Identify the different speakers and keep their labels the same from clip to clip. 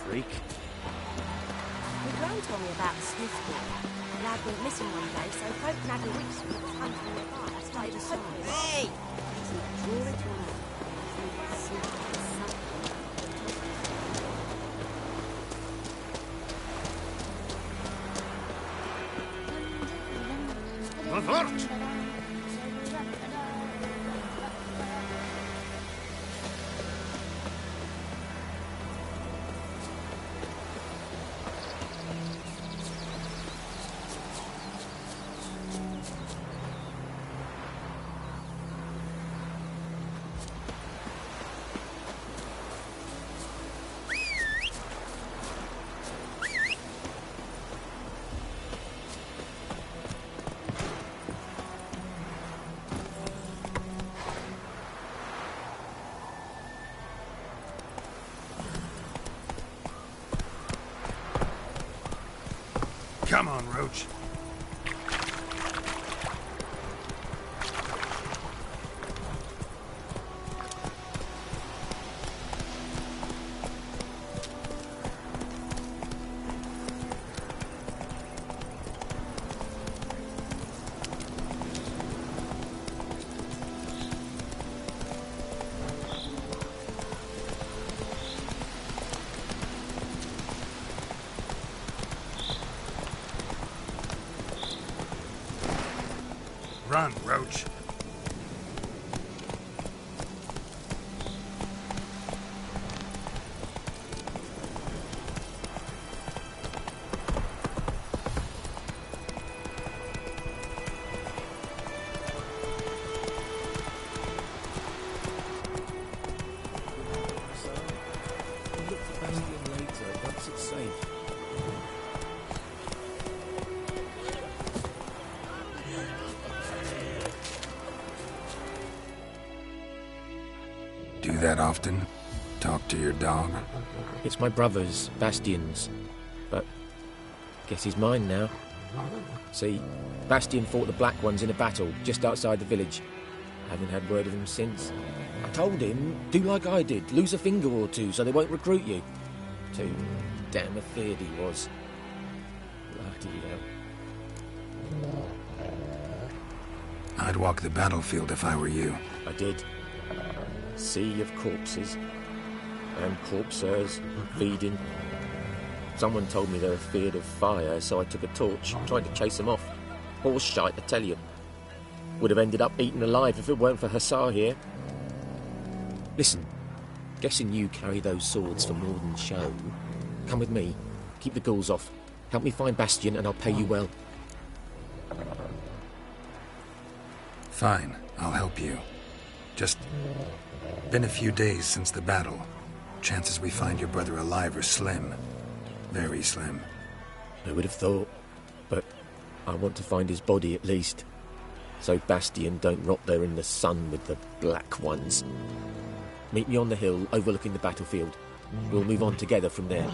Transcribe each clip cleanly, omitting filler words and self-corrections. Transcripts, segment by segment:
Speaker 1: Freak.
Speaker 2: The Grone told me about Smith boy. The lad went missing one day, so folk nagging Wixford was hunting nearby. I started to suddenly. Hey! Draw it on.
Speaker 3: Fort! Come on, Roach. Run, Roach.
Speaker 1: Look for Bastion later, once it's safe.
Speaker 4: Do that often? Talk to your dog?
Speaker 1: It's my brother's, Bastion's, but guess he's mine now. See, Bastion fought the Black Ones in a battle just outside the village. Haven't had word of him since. I told him, do like I did, lose a finger or two so they won't recruit you. Too damn afeard he was. Bloody hell.
Speaker 4: I'd walk the battlefield if I were you.
Speaker 1: I did. Sea of corpses. And corpsers feeding. Someone told me they're afeard of fire, so I took a torch, tried to chase them off. Horse shite, I tell you. Would have ended up eaten alive if it weren't for Hussar here. Listen, guessing you carry those swords for more than show. Come with me, keep the ghouls off. Help me find Bastion and I'll pay you well.
Speaker 4: Fine, I'll help you. Just been a few days since the battle. Chances we find your brother alive are slim. Very slim.
Speaker 1: I would have thought, but I want to find his body at least. So Bastion don't rot there in the sun with the Black Ones. Meet me on the hill overlooking the battlefield. We'll move on together from there.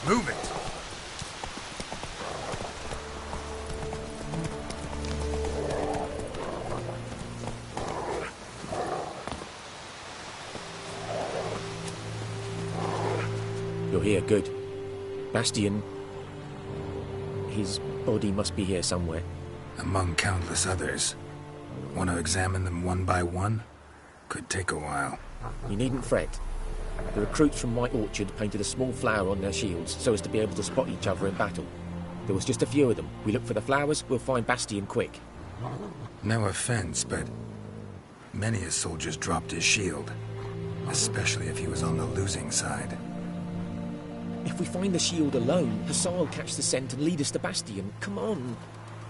Speaker 3: Move it.
Speaker 1: You're here, good. Bastian... his body must be here somewhere.
Speaker 4: Among countless others. Want to examine them one by one? Could take a while.
Speaker 1: You needn't fret. The recruits from White Orchard painted a small flower on their shields so as to be able to spot each other in battle. There was just a few of them. We look for the flowers, we'll find Bastian quick.
Speaker 4: No offense, but many a soldier's dropped his shield. Especially if he was on the losing side.
Speaker 1: If we find the shield alone, Hussar will catch the scent and lead us to Bastian. Come on.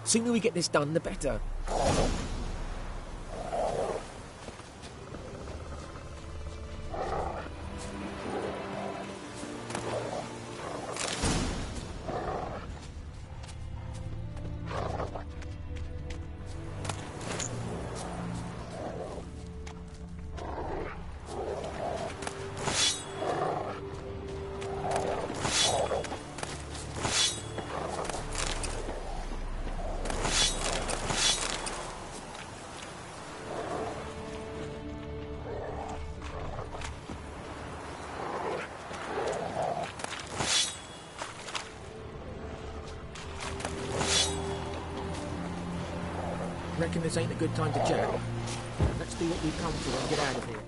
Speaker 1: Sooner we get this done, the better. Reckon this ain't a good time to chat. Let's do what we've come for and get out of here.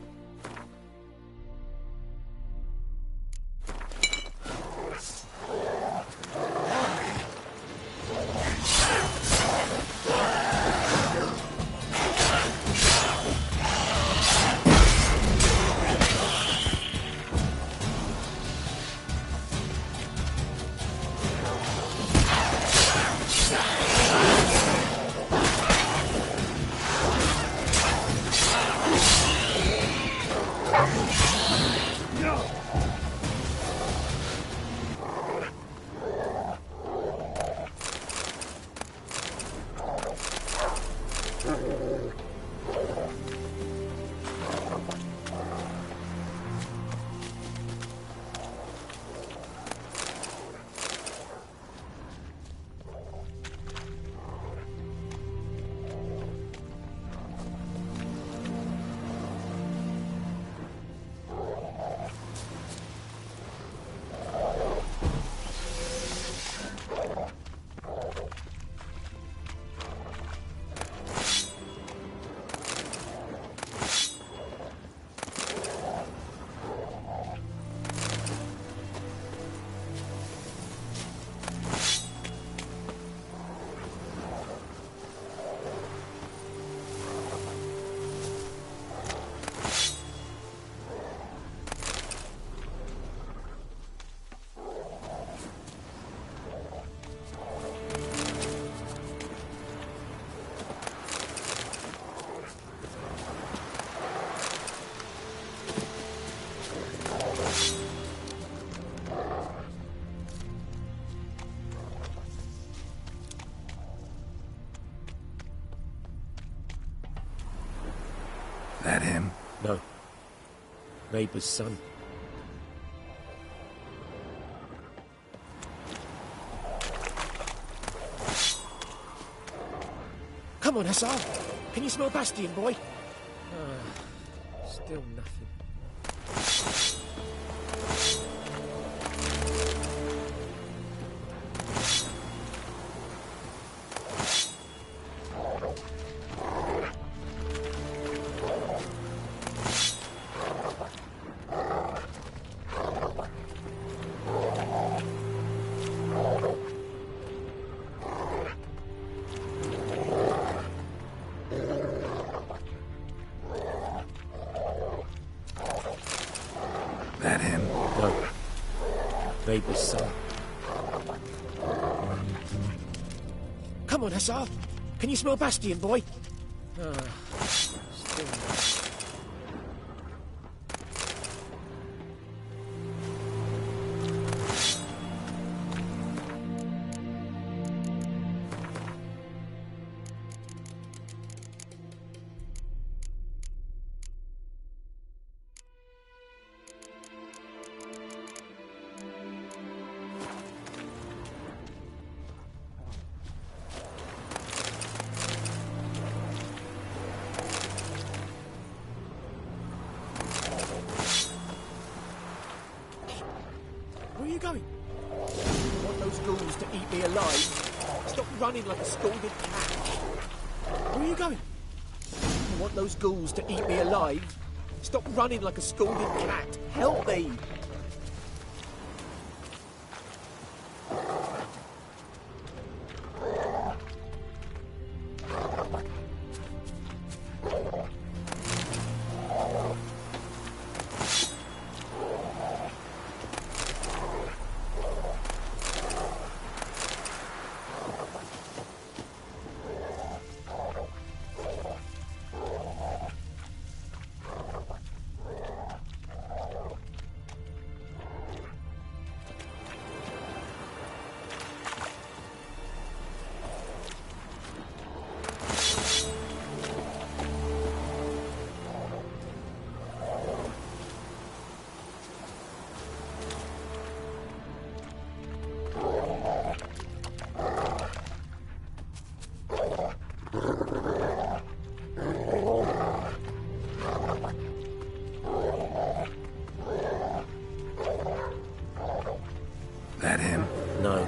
Speaker 4: That him?
Speaker 1: No. Neighbour's son. Come on, Hussar. Can you smell Bastian, boy? Still nothing.
Speaker 4: That him?
Speaker 1: No. Neighbour's son. Come on, Hussar. Can you smell Bastian, boy? Still nothing. are you going? You want those ghouls to eat me alive? Stop running like a scalded cat. Where are you going? You want those ghouls to eat me alive? Stop running like a scalded cat. Help me!
Speaker 4: That him?
Speaker 1: No.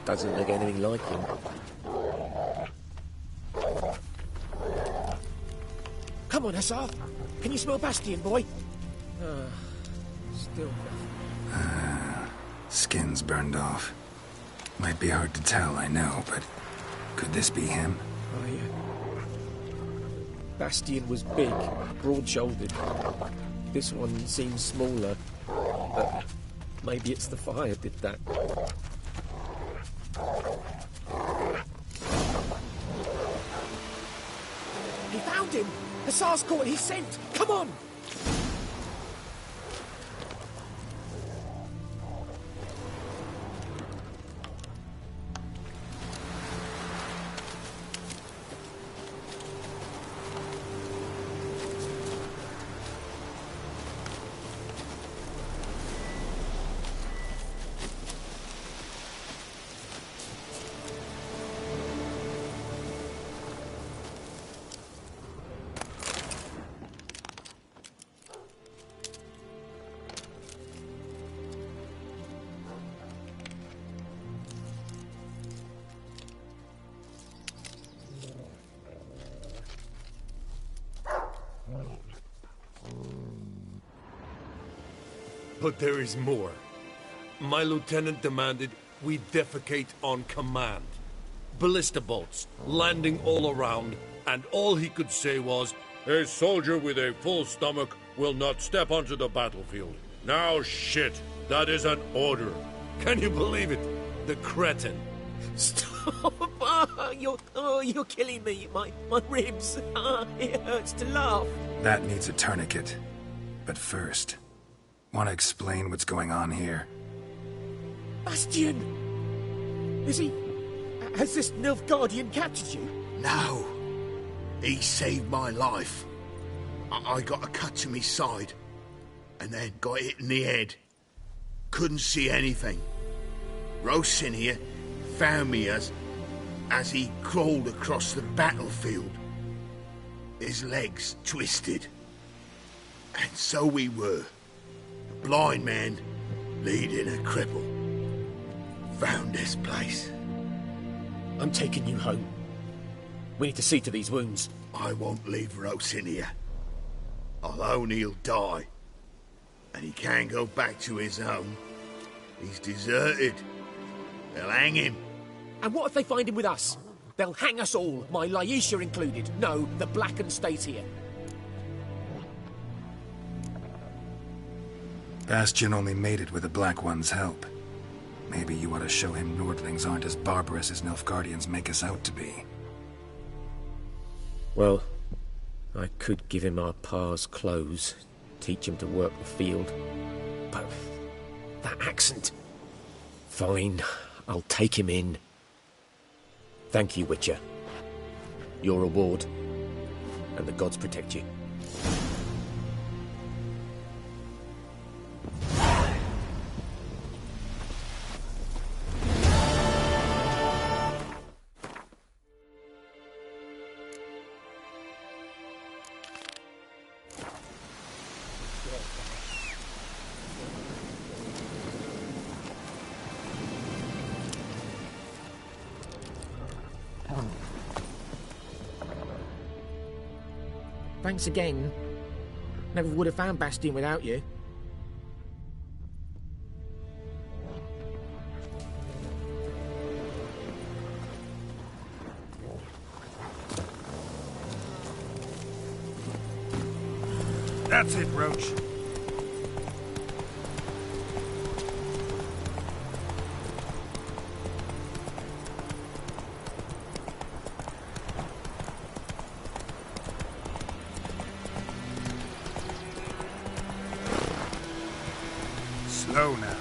Speaker 1: Doesn't look anything like him. Come on, Hussar. Can you smell Bastion, boy? Still nothing.
Speaker 4: Skin's burned off. Might be hard to tell, I know, but could this be him?
Speaker 1: Oh, yeah. Bastion was big, broad-shouldered. This one seems smaller, but maybe it's the fire did that. He found him! Hussar's caught his scent! Come on!
Speaker 5: But there is more. My lieutenant demanded we defecate on command. Ballista bolts, landing all around, and all he could say was, "A soldier with a full stomach will not step onto the battlefield." Now shit, that is an order. Can you believe it? The cretin.
Speaker 1: Stop! You're killing me. My ribs. It hurts to laugh.
Speaker 4: That needs a tourniquet. But first, want to explain what's going on here?
Speaker 1: Bastion! Is he... Has this Nilfgaardian captured you?
Speaker 6: No. He saved my life. I got a cut to my side, and then got hit in the head. Couldn't see anything. Rosinia found me as he crawled across the battlefield. His legs twisted. And so we were. A blind man leading a cripple. Found this place.
Speaker 1: I'm taking you home. We need to see to these wounds.
Speaker 6: I won't leave Rosinia. Alone he'll die. And he can't go back to his home. He's deserted. They'll hang him.
Speaker 1: And what if they find him with us? They'll hang us all, my Laisha included. No, the Blackened stays here.
Speaker 4: Bastion only made it with the Black One's help. Maybe you ought to show him Nordlings aren't as barbarous as Nilfgaardians make us out to be.
Speaker 1: Well, I could give him our pa's clothes, teach him to work the field. But that accent... Fine, I'll take him in. Thank you, Witcher. Your reward, and the gods protect you. Thanks again. Never would have found Bastion without you.
Speaker 3: That's it, Roach. Slow now.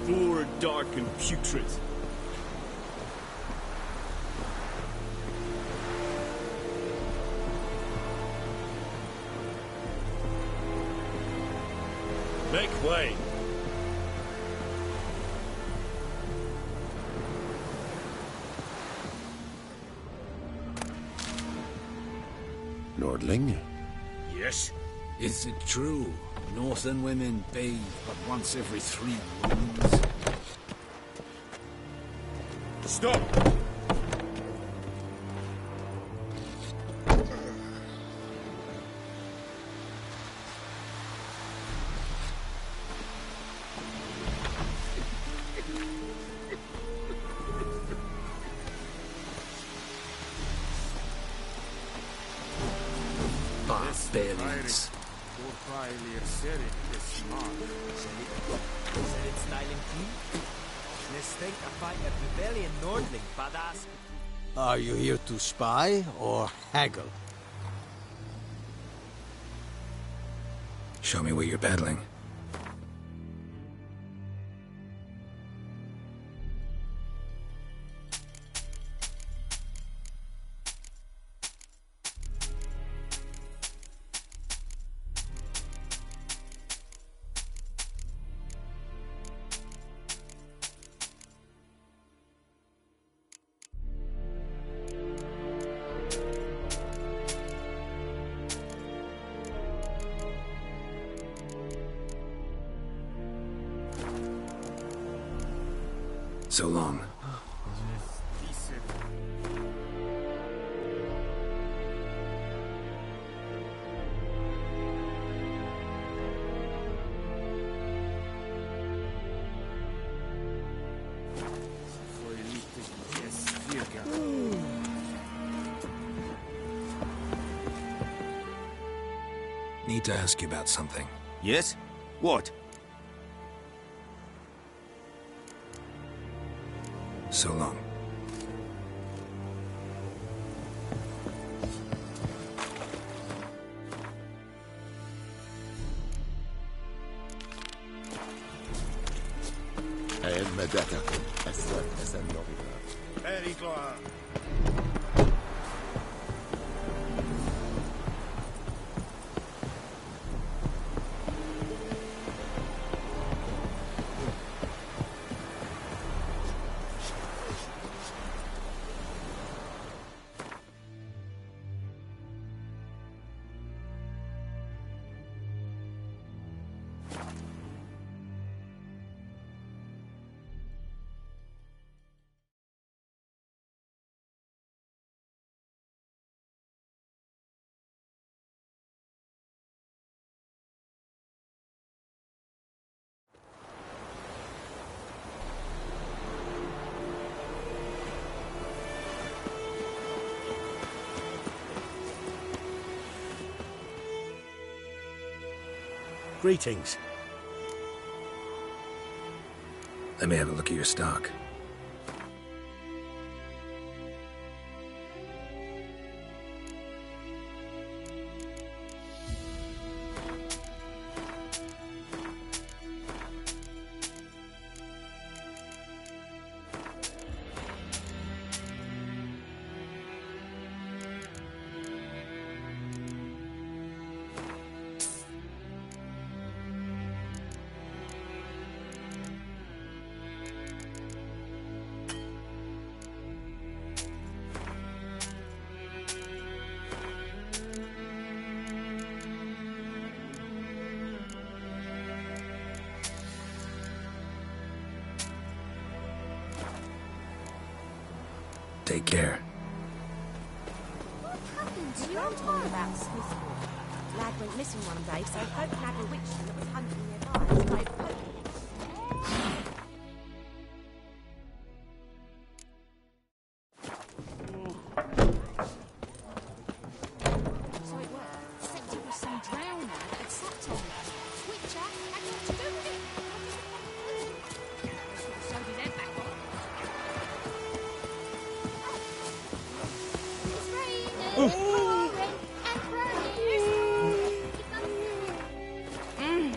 Speaker 7: More dark and putrid. Make way.
Speaker 8: Nordling?
Speaker 7: Yes?
Speaker 9: Is it true? Northern women bathe but once every 3 moons?
Speaker 7: Stop!
Speaker 9: Barbarians.
Speaker 10: Are you here to spy or haggle?
Speaker 4: Show me what you're battling. So long. Need to ask you about something.
Speaker 7: Yes? What?
Speaker 4: So long.
Speaker 3: Pericla.
Speaker 10: Greetings.
Speaker 4: Let me have a look at your stock. Take care.
Speaker 2: What happened to you? I'm talking about Smithport. Lad went missing one day, so Pope nabbed a witchman that was hunting nearby. So Pope... So it worked. Except it was some drowner that had sat on it. Witcher had nothing to do with it. I should have sewed his head back on. It's raining, pouring, and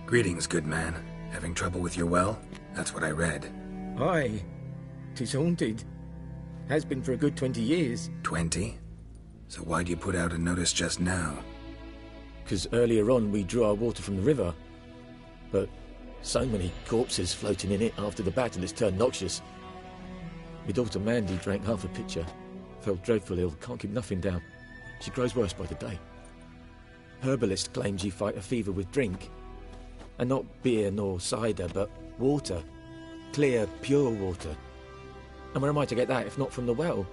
Speaker 4: Greetings, good man. Having trouble with your well? That's what I read.
Speaker 1: Aye. 'Tis haunted. Has been for a good 20 years.
Speaker 4: 20? So why'd you put out a notice just now?
Speaker 1: 'Cause earlier on we drew our water from the river. But so many corpses floating in it after the battle it's turned noxious. My daughter Mandy drank half a pitcher. Felt dreadful ill, can't keep nothing down. She grows worse by the day. Herbalist claims you fight a fever with drink. And not beer nor cider, but water. Clear, pure water. And where am I to get that if not from the well?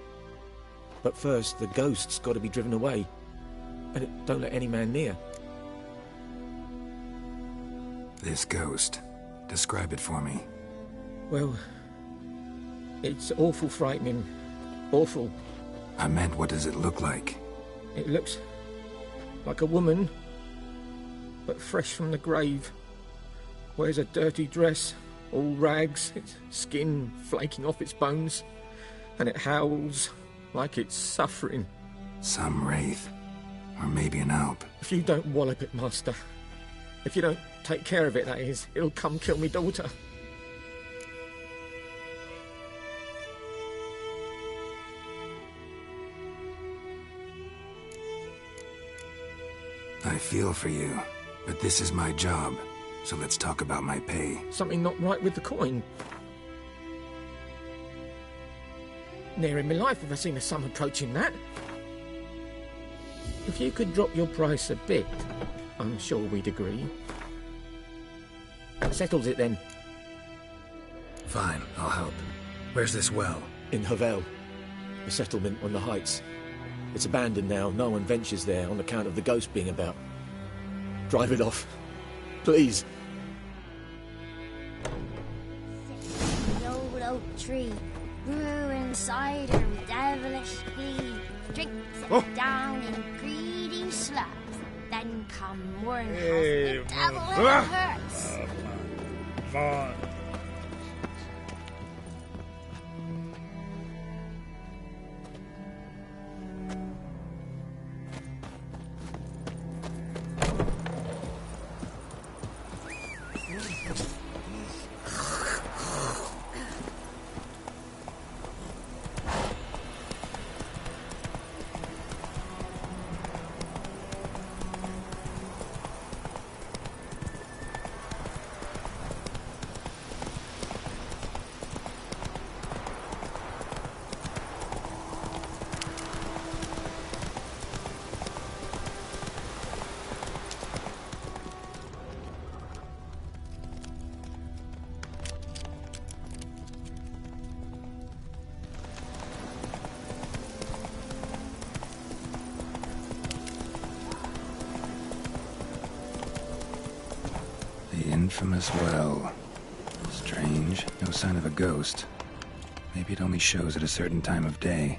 Speaker 1: But first, the ghost's got to be driven away. And it don't let any man near.
Speaker 4: This ghost. Describe it for me.
Speaker 1: Well, it's awful frightening. Awful.
Speaker 4: I meant, what does it look like?
Speaker 1: It looks like a woman, but fresh from the grave. Wears a dirty dress, all rags, its skin flaking off its bones, and it howls like it's suffering.
Speaker 4: Some wraith. Or maybe an alp.
Speaker 1: If you don't wallop it, Master, if you don't take care of it, that is, it'll come kill me daughter.
Speaker 4: I feel for you, but this is my job. So let's talk about my pay.
Speaker 1: Something not right with the coin. Ne'er in my life have I seen a sum approaching that. If you could drop your price a bit, I'm sure we'd agree. Settles it then.
Speaker 4: Fine, I'll help. Where's this well?
Speaker 1: In Havel, a settlement on the heights. It's abandoned now, no one ventures there on account of the ghost being about. Drive it off. Please.
Speaker 8: The old oak tree grew inside her with devilish speed. Drinks it down in greedy slugs. Then come one has the devil in the hurts.
Speaker 3: Vaughn.
Speaker 4: The infamous well. Strange. No sign of a ghost. Maybe it only shows at a certain time of day.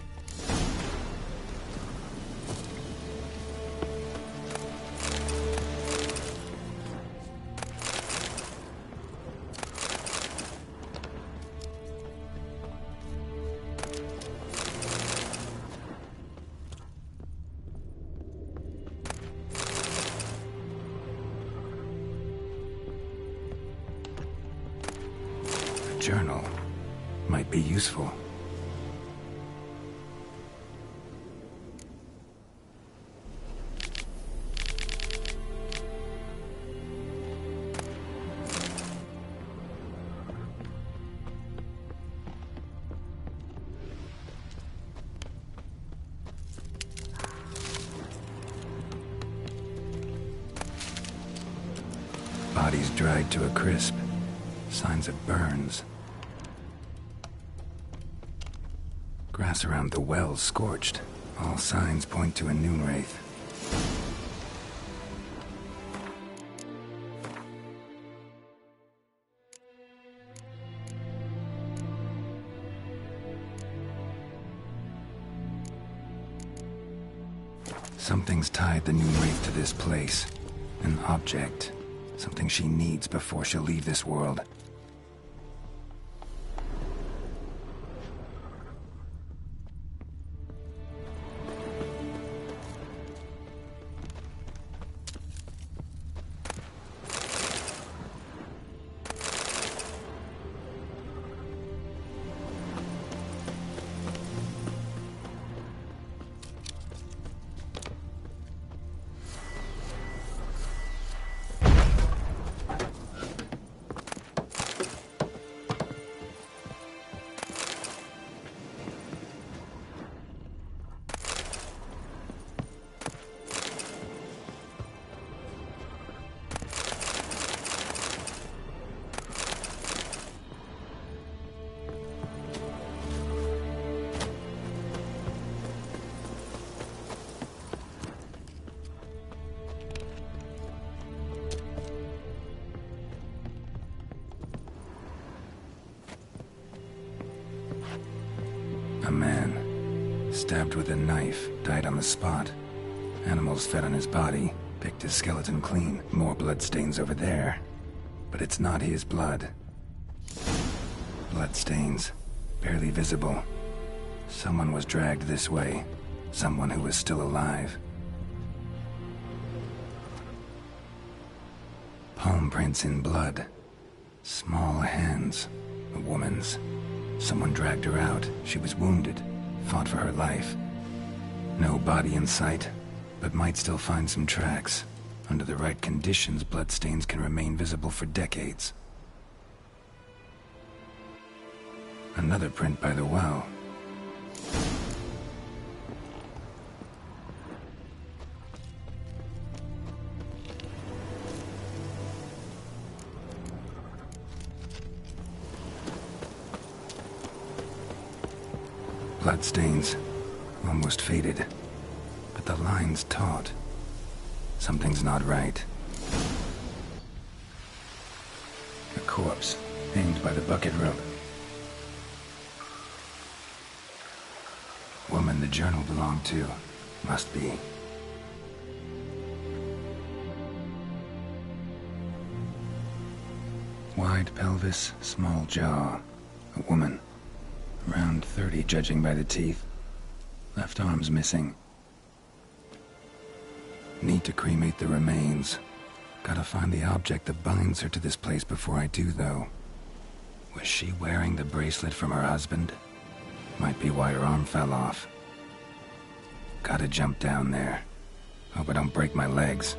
Speaker 4: journal might be useful. Bodies dried to a crisp. Signs of burns. Grass around the well scorched. All signs point to a noon wraith. Something's tied the noon wraith to this place. An object. Something she needs before she'll leave this world. A man, stabbed with a knife, died on the spot. Animals fed on his body, picked his skeleton clean. More bloodstains over there. But it's not his blood. Bloodstains, barely visible. Someone was dragged this way. Someone who was still alive. Palm prints in blood. Small hands. A woman's. Someone dragged her out. She was wounded. Fought for her life. No body in sight, but might still find some tracks. Under the right conditions, bloodstains can remain visible for decades. Another print by the well. Bloodstains, almost faded, but the line's taut. Something's not right. A corpse, hanged by the bucket rope. Woman the journal belonged to, must be. Wide pelvis, small jaw. A woman. Around 30, judging by the teeth. Left arm's missing. Need to cremate the remains. Gotta find the object that binds her to this place before I do, though. Was she wearing the bracelet from her husband? Might be why her arm fell off. Gotta jump down there. Hope I don't break my legs.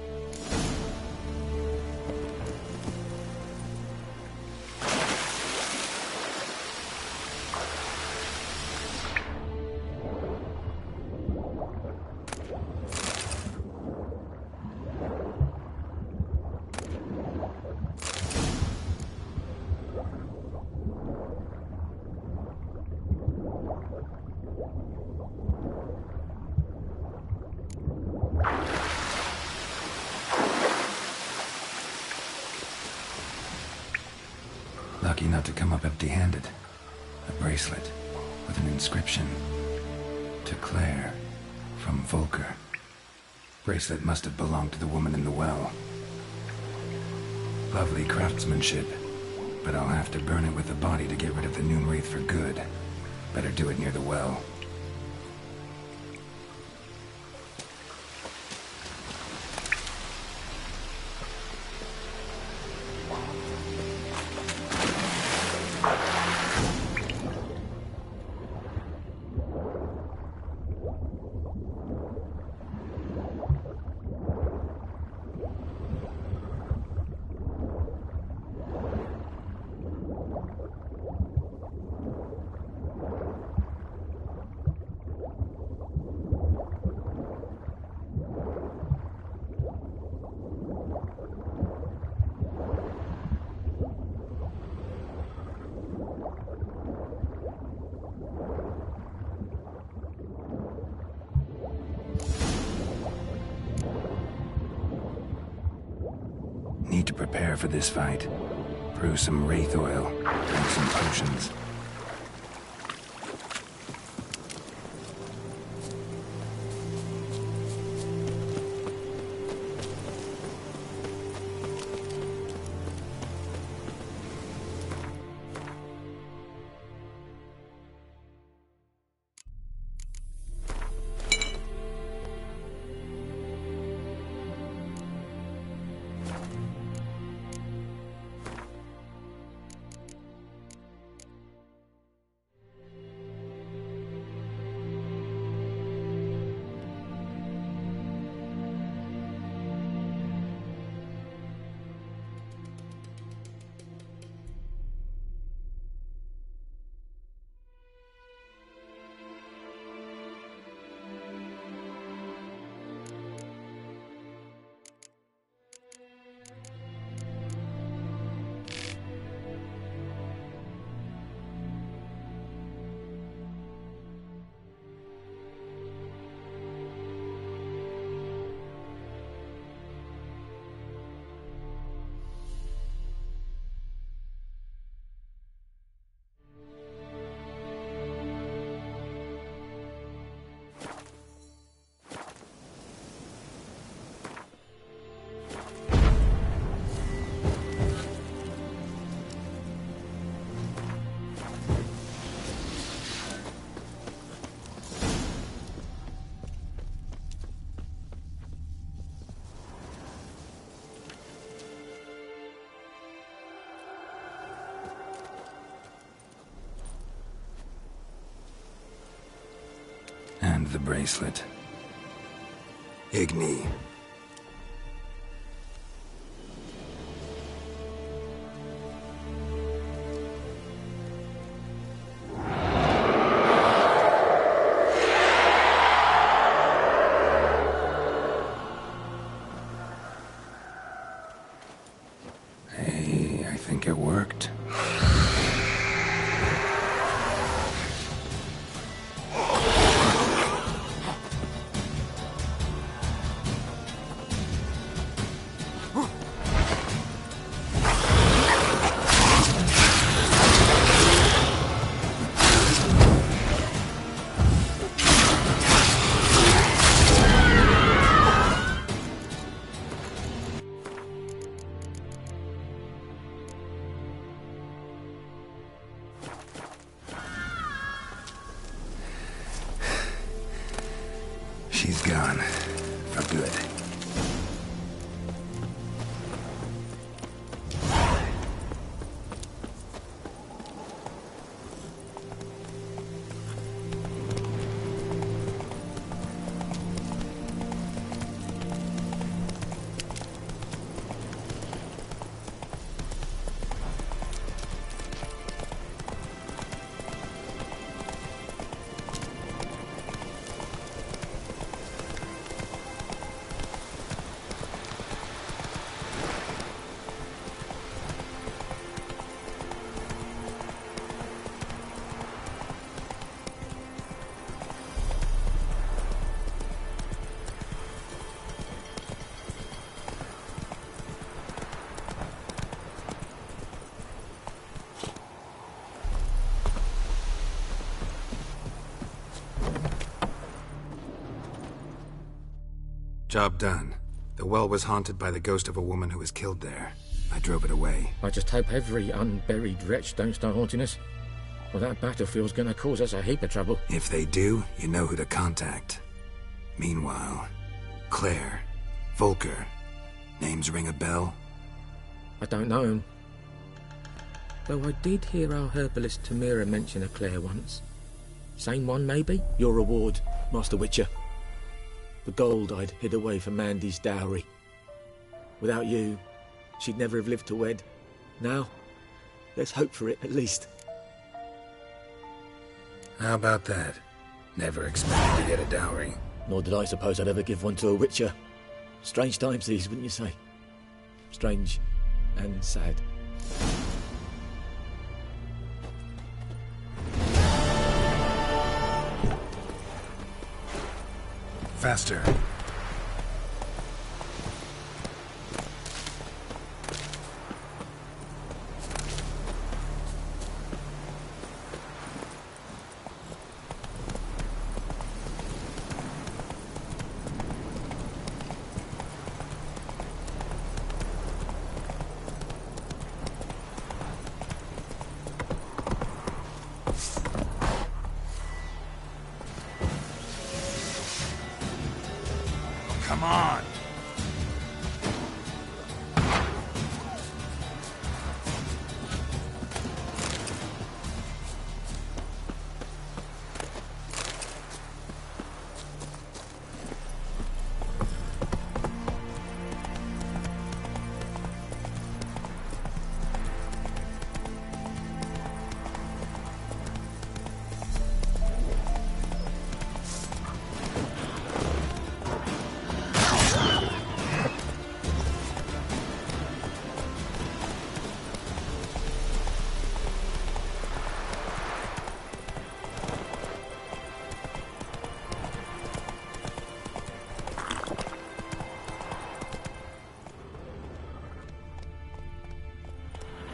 Speaker 4: Lucky not to come up empty-handed. A bracelet with an inscription. To Claire, from Volker. Bracelet must have belonged to the woman in the well. Lovely craftsmanship, but I'll have to burn it with the body to get rid of the noon wraith for good. Better do it near the well. Need to prepare for this fight. Brew some wraith oil, drink some potions. And the bracelet. Igni. Hey, I think it worked. She's gone. For good. Job done. The well was haunted by the ghost of a woman who was killed there. I drove it away.
Speaker 1: I just hope every unburied wretch don't start haunting us. Well, that battlefield's gonna cause us a heap of trouble.
Speaker 4: If they do, you know who to contact. Meanwhile, Claire, Volker, names ring a bell?
Speaker 1: I don't know him. Though I did hear our herbalist Tamira mention a Claire once. Same one, maybe? Your reward, Master Witcher. The gold I'd hid away for Mandy's dowry. Without you, she'd never have lived to wed. Now, let's hope for it, at least.
Speaker 4: How about that? Never expected to get a dowry.
Speaker 1: Nor did I suppose I'd ever give one to a Witcher. Strange times these, wouldn't you say? Strange and sad.
Speaker 4: Faster.
Speaker 3: on.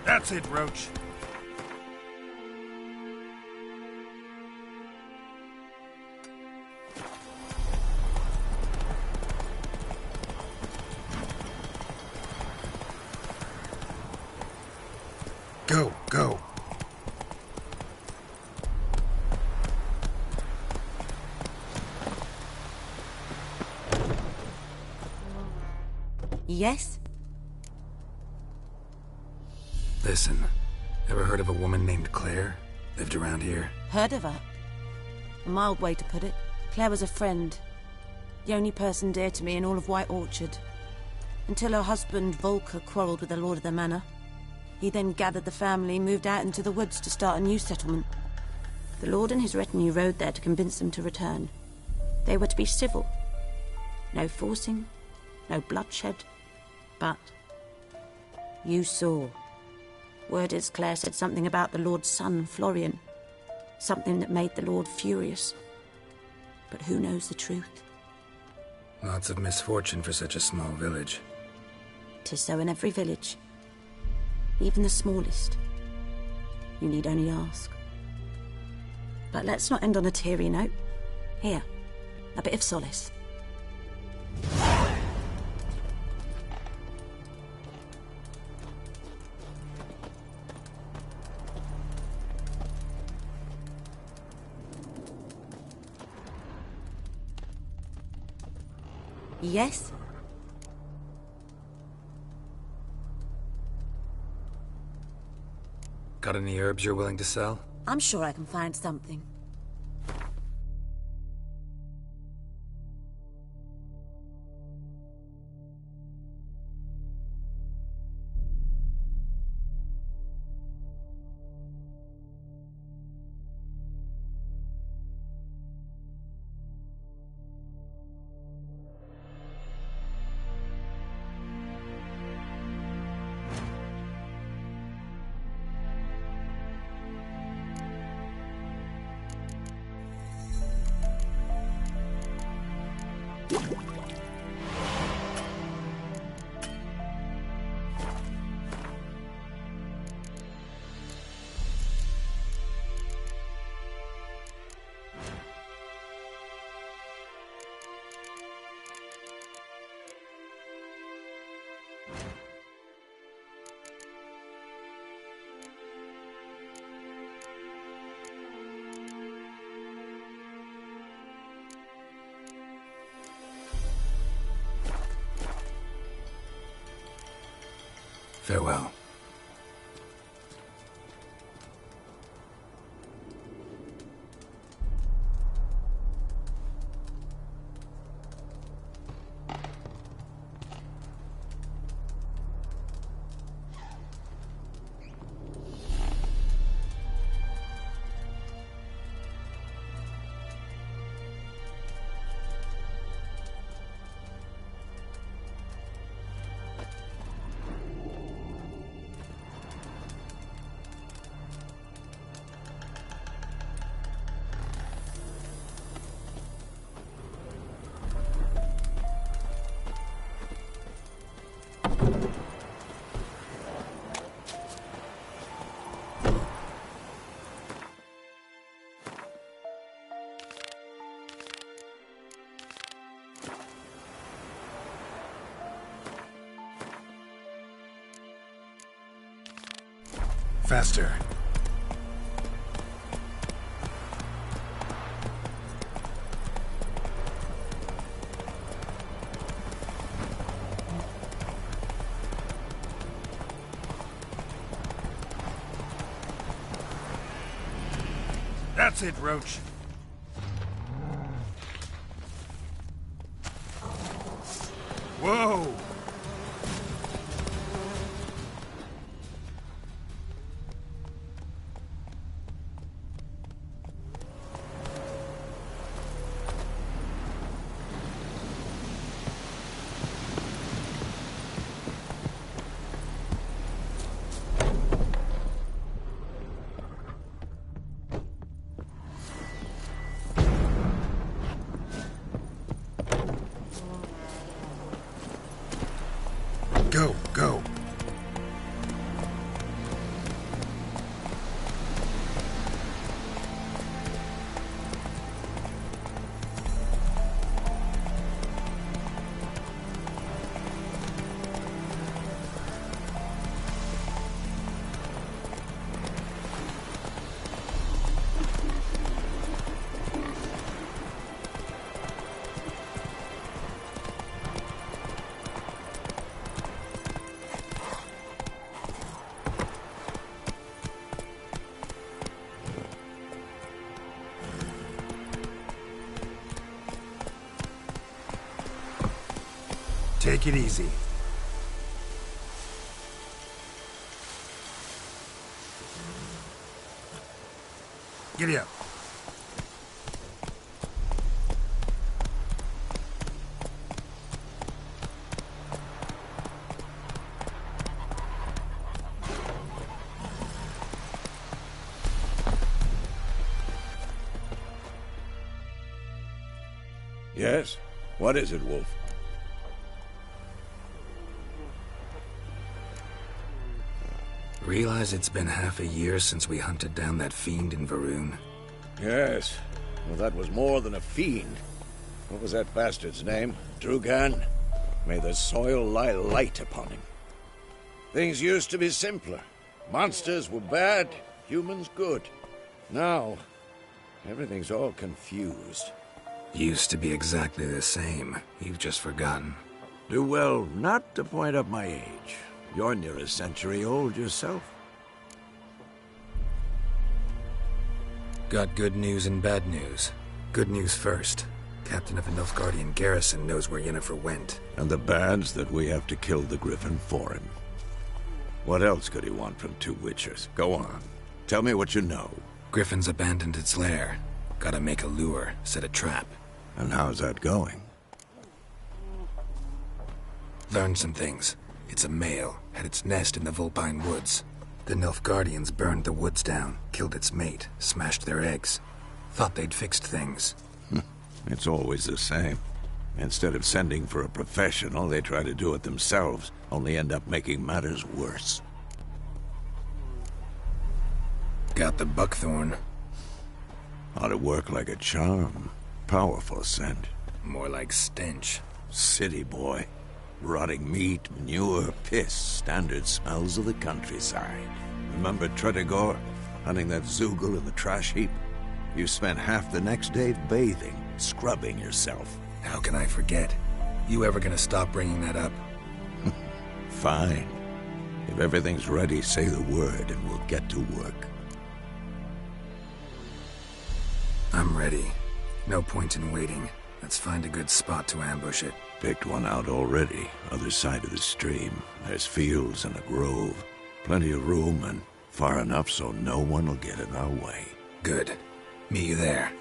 Speaker 3: That's it, Roach.
Speaker 4: Go, go.
Speaker 2: Yes?
Speaker 4: Listen, ever heard of a woman named Claire? Lived around here?
Speaker 2: Heard of her? A mild way to put it. Claire was a friend. The only person dear to me in all of White Orchard. Until her husband, Volker, quarrelled with the lord of the manor. He then gathered the family, moved out into the woods to start a new settlement. The lord and his retinue rode there to convince them to return. They were to be civil. No forcing, no bloodshed. But you saw. Word is Claire said something about the lord's son, Florian. Something that made the lord furious. But who knows the truth?
Speaker 4: Lots of misfortune for such a small village.
Speaker 2: 'Tis so in every village. Even the smallest. You need only ask. But let's not end on a teary note. Here, a bit of solace. Yes?
Speaker 4: Got any herbs you're willing to sell?
Speaker 2: I'm sure I can find something.
Speaker 4: Farewell. Faster.
Speaker 3: That's it, Roach. Whoa!
Speaker 4: Go, go.
Speaker 3: Take it easy. Giddy up.
Speaker 7: Yes? What is it, Wolf?
Speaker 4: Realize it's been half a year since we hunted down that fiend in Varun?
Speaker 7: Yes. Well, that was more than a fiend. What was that bastard's name? Drugan? May the soil lie light upon him. Things used to be simpler. Monsters were bad, humans good. Now, everything's all confused.
Speaker 4: Used to be exactly the same. You've just forgotten.
Speaker 7: Do well not to point up my age. You're near a century old yourself.
Speaker 4: Got good news and bad news. Good news first. Captain of the Nilfgaardian garrison knows where Yennefer went.
Speaker 7: And the bad's that we have to kill the Griffin for him. What else could he want from two Witchers? Go on. Tell me what you know.
Speaker 4: Griffin's abandoned its lair. Gotta make a lure, set a trap.
Speaker 7: And how's that going?
Speaker 4: Learned some things. It's a male, had its nest in the Vulpine Woods. The Nilfgaardians burned the woods down, killed its mate, smashed their eggs. Thought they'd fixed things.
Speaker 7: It's always the same. Instead of sending for a professional, they try to do it themselves, only end up making matters worse.
Speaker 4: Got the buckthorn.
Speaker 7: Ought to work like a charm. Powerful scent.
Speaker 4: More like stench.
Speaker 7: City boy. Rotting meat, manure, piss, standard smells of the countryside. Remember Tretogor? Hunting that Zoogle in the trash heap? You spent half the next day bathing, scrubbing yourself.
Speaker 4: How can I forget? You ever gonna stop bringing that up?
Speaker 7: Fine. If everything's ready, say the word and we'll get to work.
Speaker 4: I'm ready. No point in waiting. Let's find a good spot to ambush it.
Speaker 7: Picked one out already, other side of the stream. There's fields and a grove. Plenty of room and far enough so no one will get in our way.
Speaker 4: Good. Meet you there.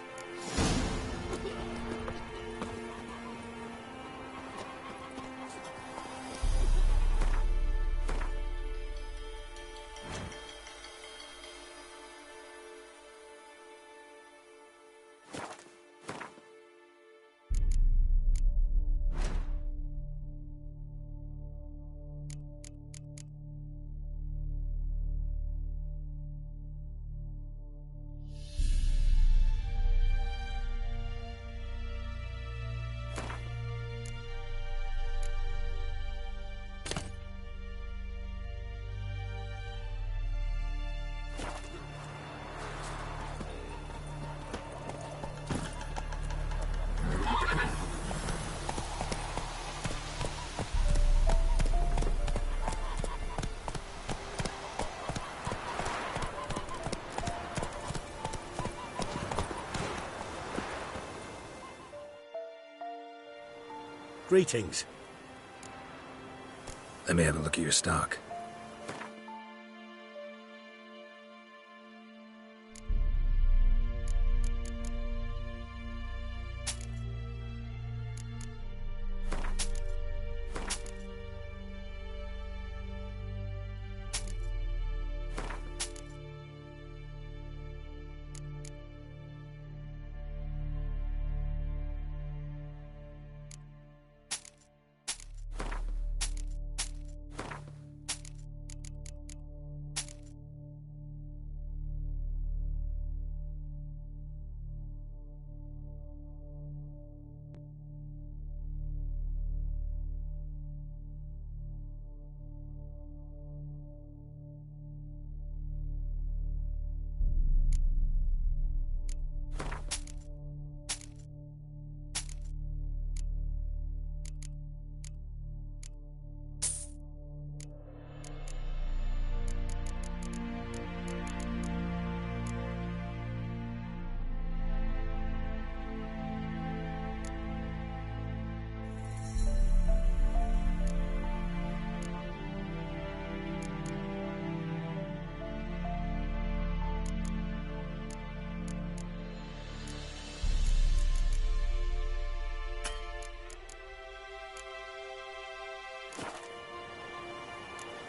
Speaker 11: Greetings.
Speaker 4: Let me have a look at your stock.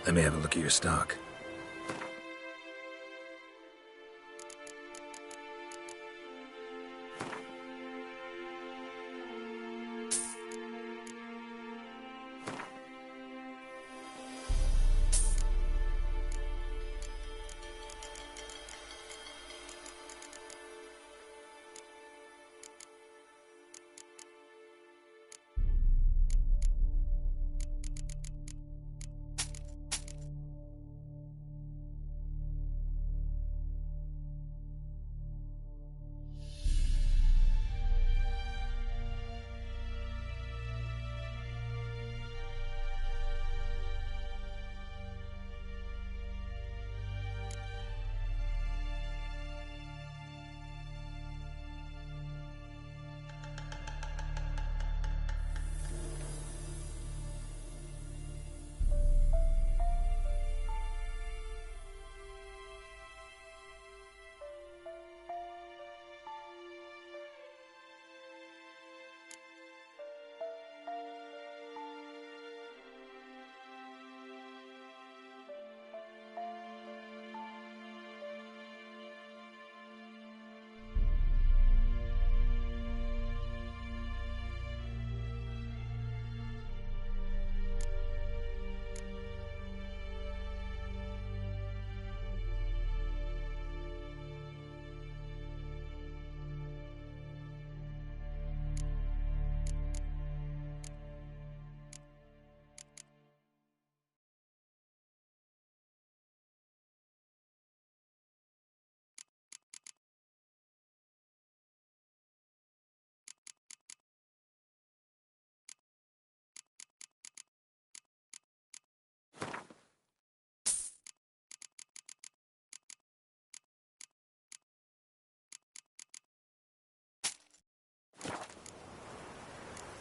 Speaker 4: Let me have a look at your stock.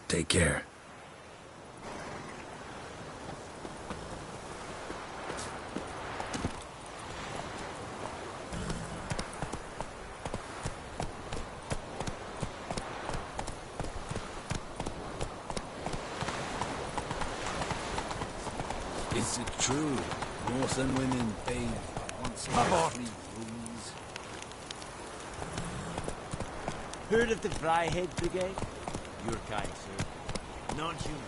Speaker 4: Take care.
Speaker 9: Is it true? Northern women bathe once in every 3 moons.
Speaker 10: Heard of the Fryhead Brigade? Your kind, sir. Non-human.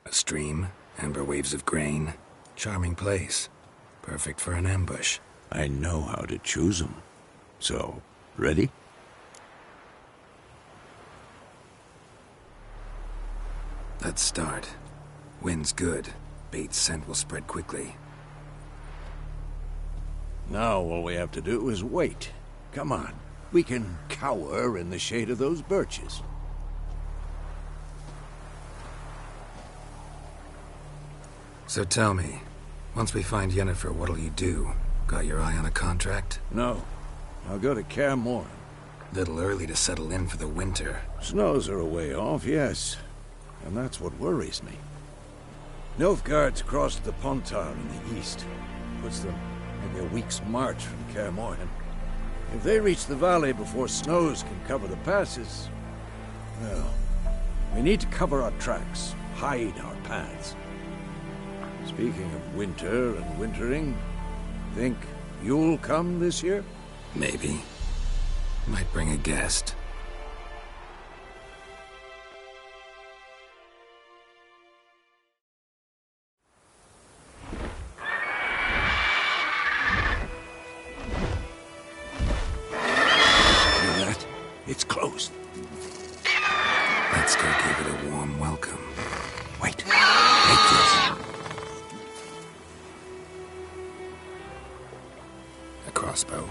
Speaker 4: A stream, amber waves of grain. Charming place. Perfect for an ambush.
Speaker 7: I know how to choose them. So, ready?
Speaker 4: Let's start. Wind's good. Bait's scent will spread quickly.
Speaker 7: Now all we have to do is wait. Come on. We can cower in the shade of those birches.
Speaker 4: So tell me, once we find Yennefer, what'll you do? Got your eye on a contract?
Speaker 7: No. I'll go to Kaer Morhen.
Speaker 4: Little early to settle in for the winter.
Speaker 7: Snows are a way off, yes. And that's what worries me. Nilfgaard's crossed the Pontar in the east. Puts them maybe a week's march from Kaer Morhen. If they reach the valley before snows can cover the passes, well, we need to cover our tracks, hide our paths. Speaking of winter and wintering, think you'll come this year?
Speaker 4: Maybe. Might bring a guest.
Speaker 7: It's closed.
Speaker 4: Let's go give it a warm welcome. Wait. Take this. A crossbow.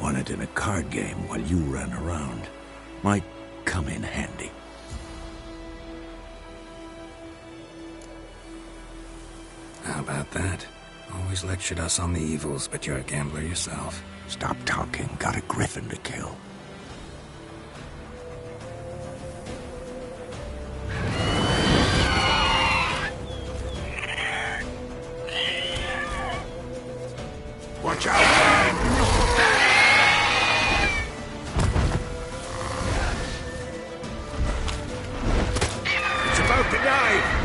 Speaker 7: Won it in a card game while you ran around. Might come in handy.
Speaker 4: How about that? Always lectured us on the evils, but you're a gambler yourself.
Speaker 7: Stop talking. Got a griffin to kill. Watch out! It's about to die!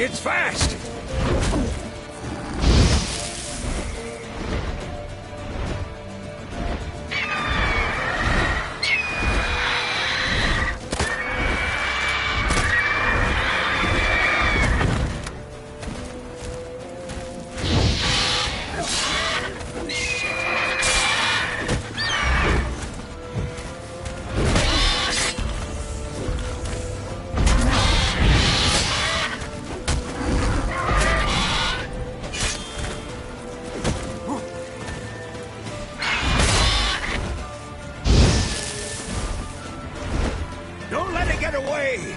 Speaker 7: It's fast! Don't let it get away!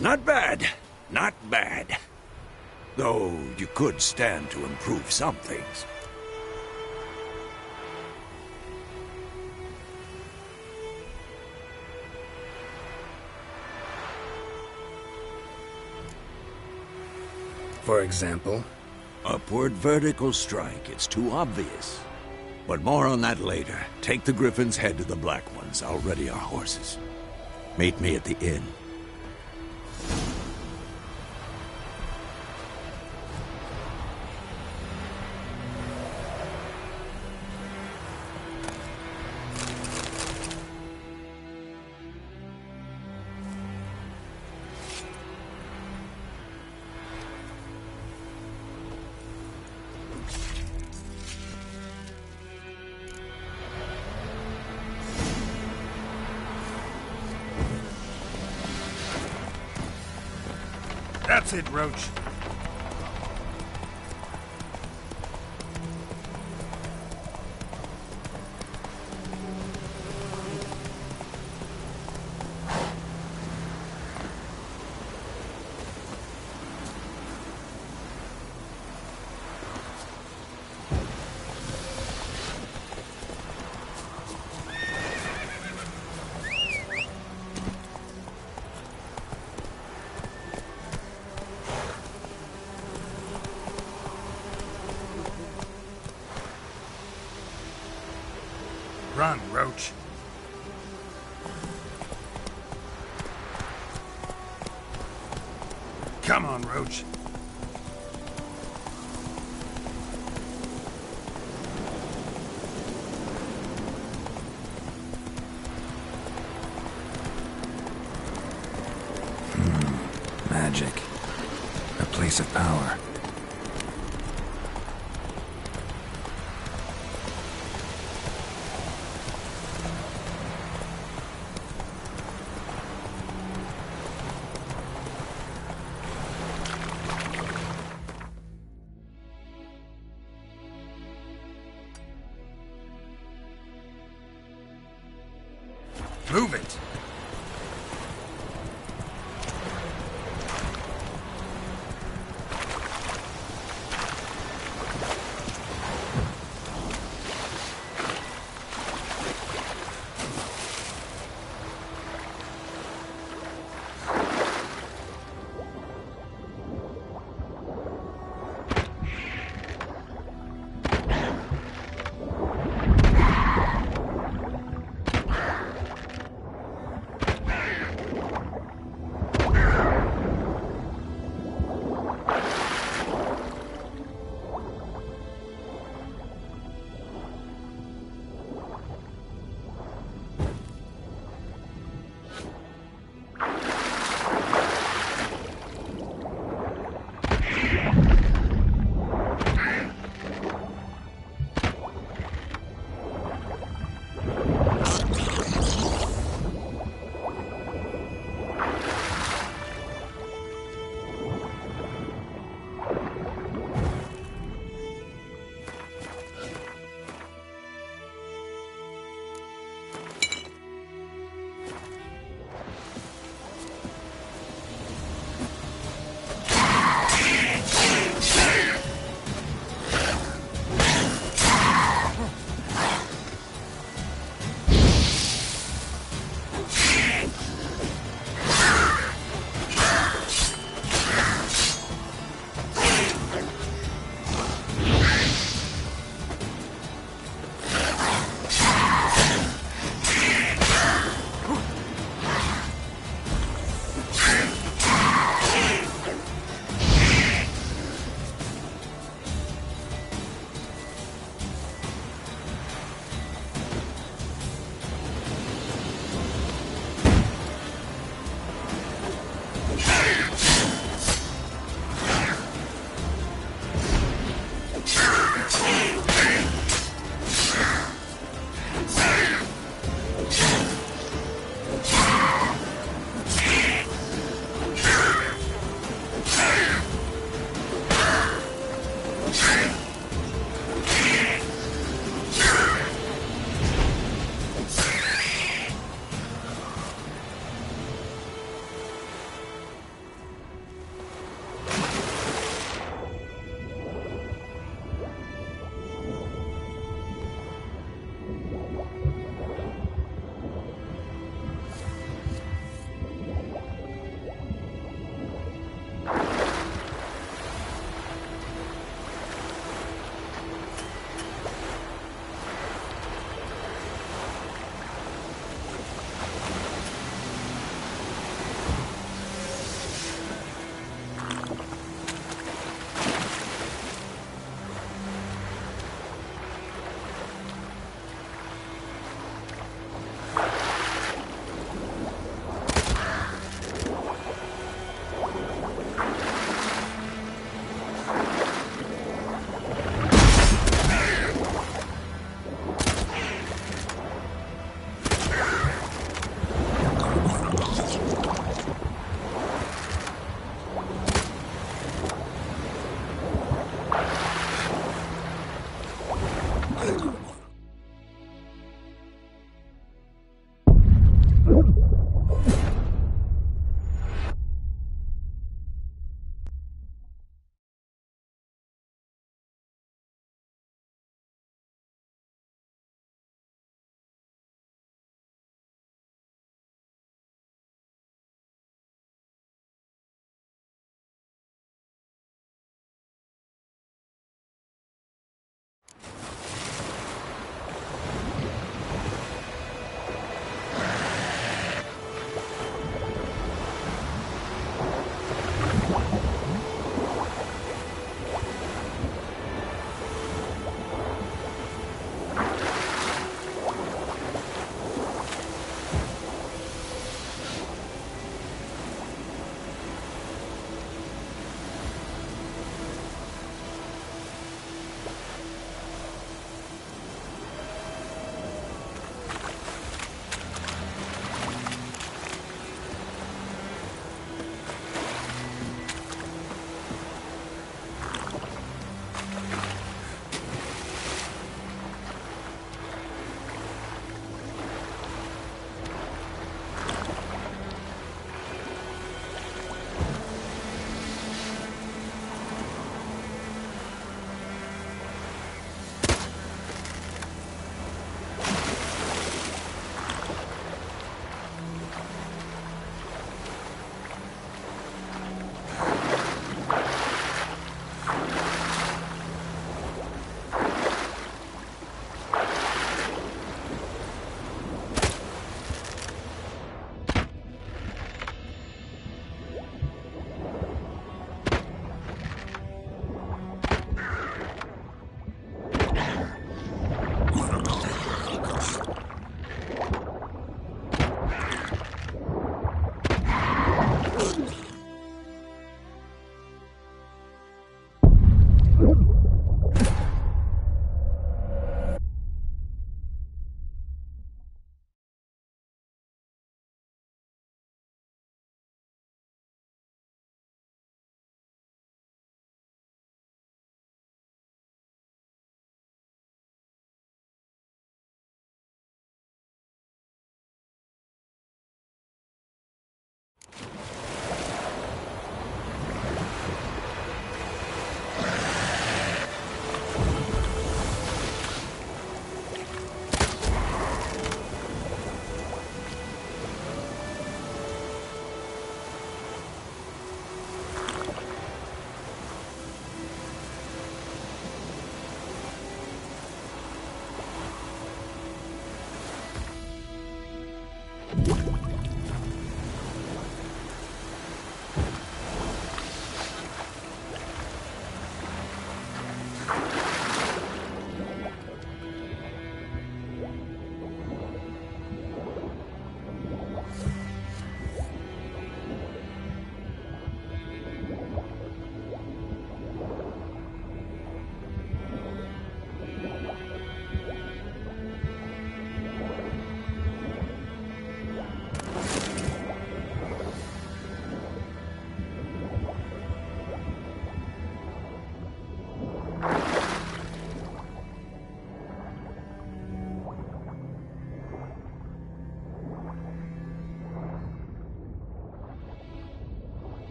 Speaker 7: Not bad. Not bad. Though you could stand to improve some things.
Speaker 3: for example?
Speaker 7: Upward vertical strike. It's too obvious. But more on that later. Take the Griffin's head to the Black Ones. I'll ready our horses. Meet me at the inn.
Speaker 3: That's it, Roach. Run, Roach. Come on, Roach.
Speaker 4: Magic. A place of power.
Speaker 3: Move it.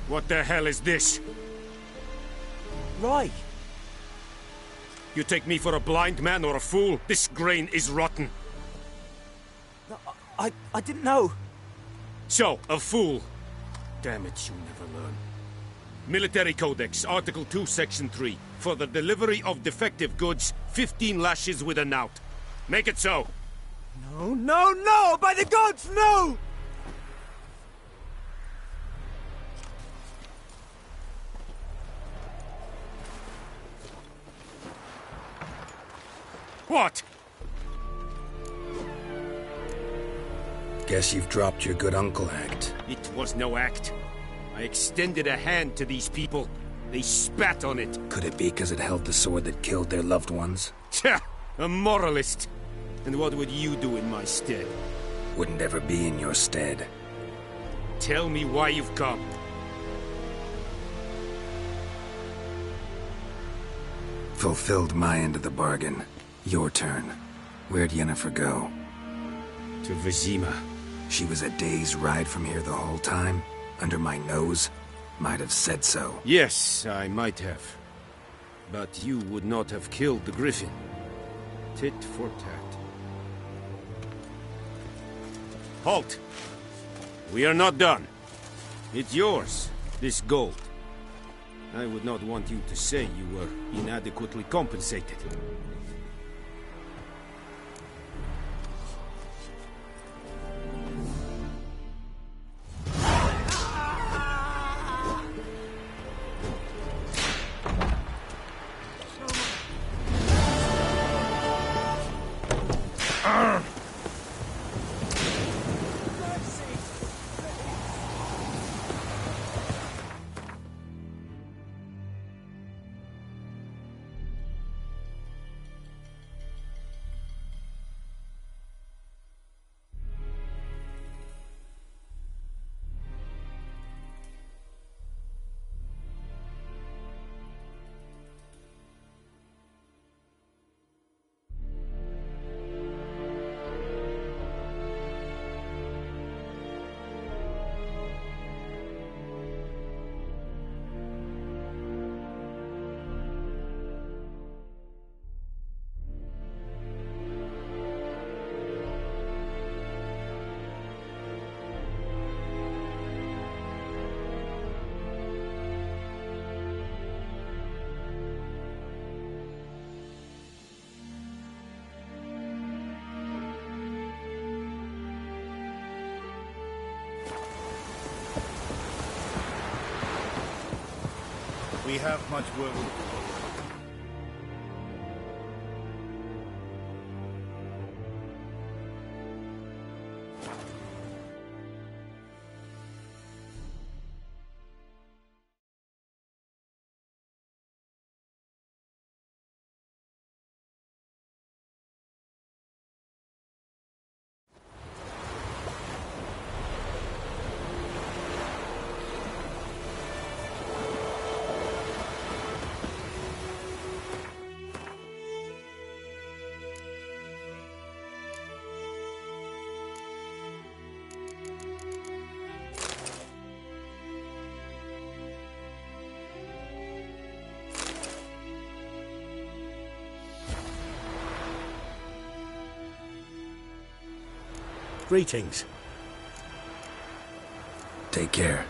Speaker 11: What the hell is this?
Speaker 10: Right.
Speaker 11: You take me for a blind man or a fool? This grain is rotten.
Speaker 10: I didn't know.
Speaker 11: So, a fool. Damn it, you never learn. Military Codex, Article 2, Section 3. For the delivery of defective goods, 15 lashes with a knout. Make it so.
Speaker 10: No, no, no! By the gods, no!
Speaker 11: What?
Speaker 4: Guess you've dropped your good uncle act.
Speaker 11: It was no act. I extended a hand to these people. They spat on it.
Speaker 4: Could it be because it held the sword that killed their loved ones?
Speaker 11: Tja! A moralist. And what would you do in my stead?
Speaker 4: Wouldn't ever be in your stead.
Speaker 11: Tell me why you've come.
Speaker 4: Fulfilled my end of the bargain. Your turn. Where'd Yennefer go?
Speaker 11: To Vizima.
Speaker 4: She was a day's ride from here the whole time? Under my nose? Might have said so.
Speaker 11: Yes, I might have. But you would not have killed the griffin. Tit for tat. Halt! We are not done. It's yours, this gold. I would not want you to say you were inadequately compensated.
Speaker 12: We have much work to do.
Speaker 5: Greetings.
Speaker 4: Take care.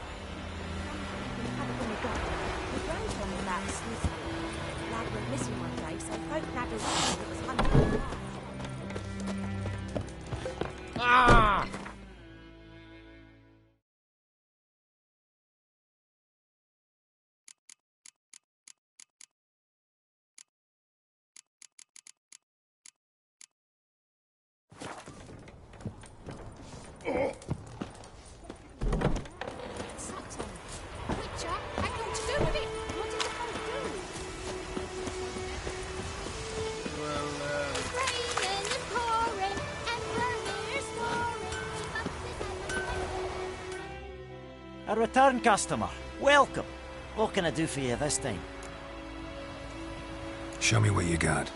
Speaker 5: Ah!
Speaker 10: return customer. Welcome. What can I do for you this time?
Speaker 4: Show me what you got.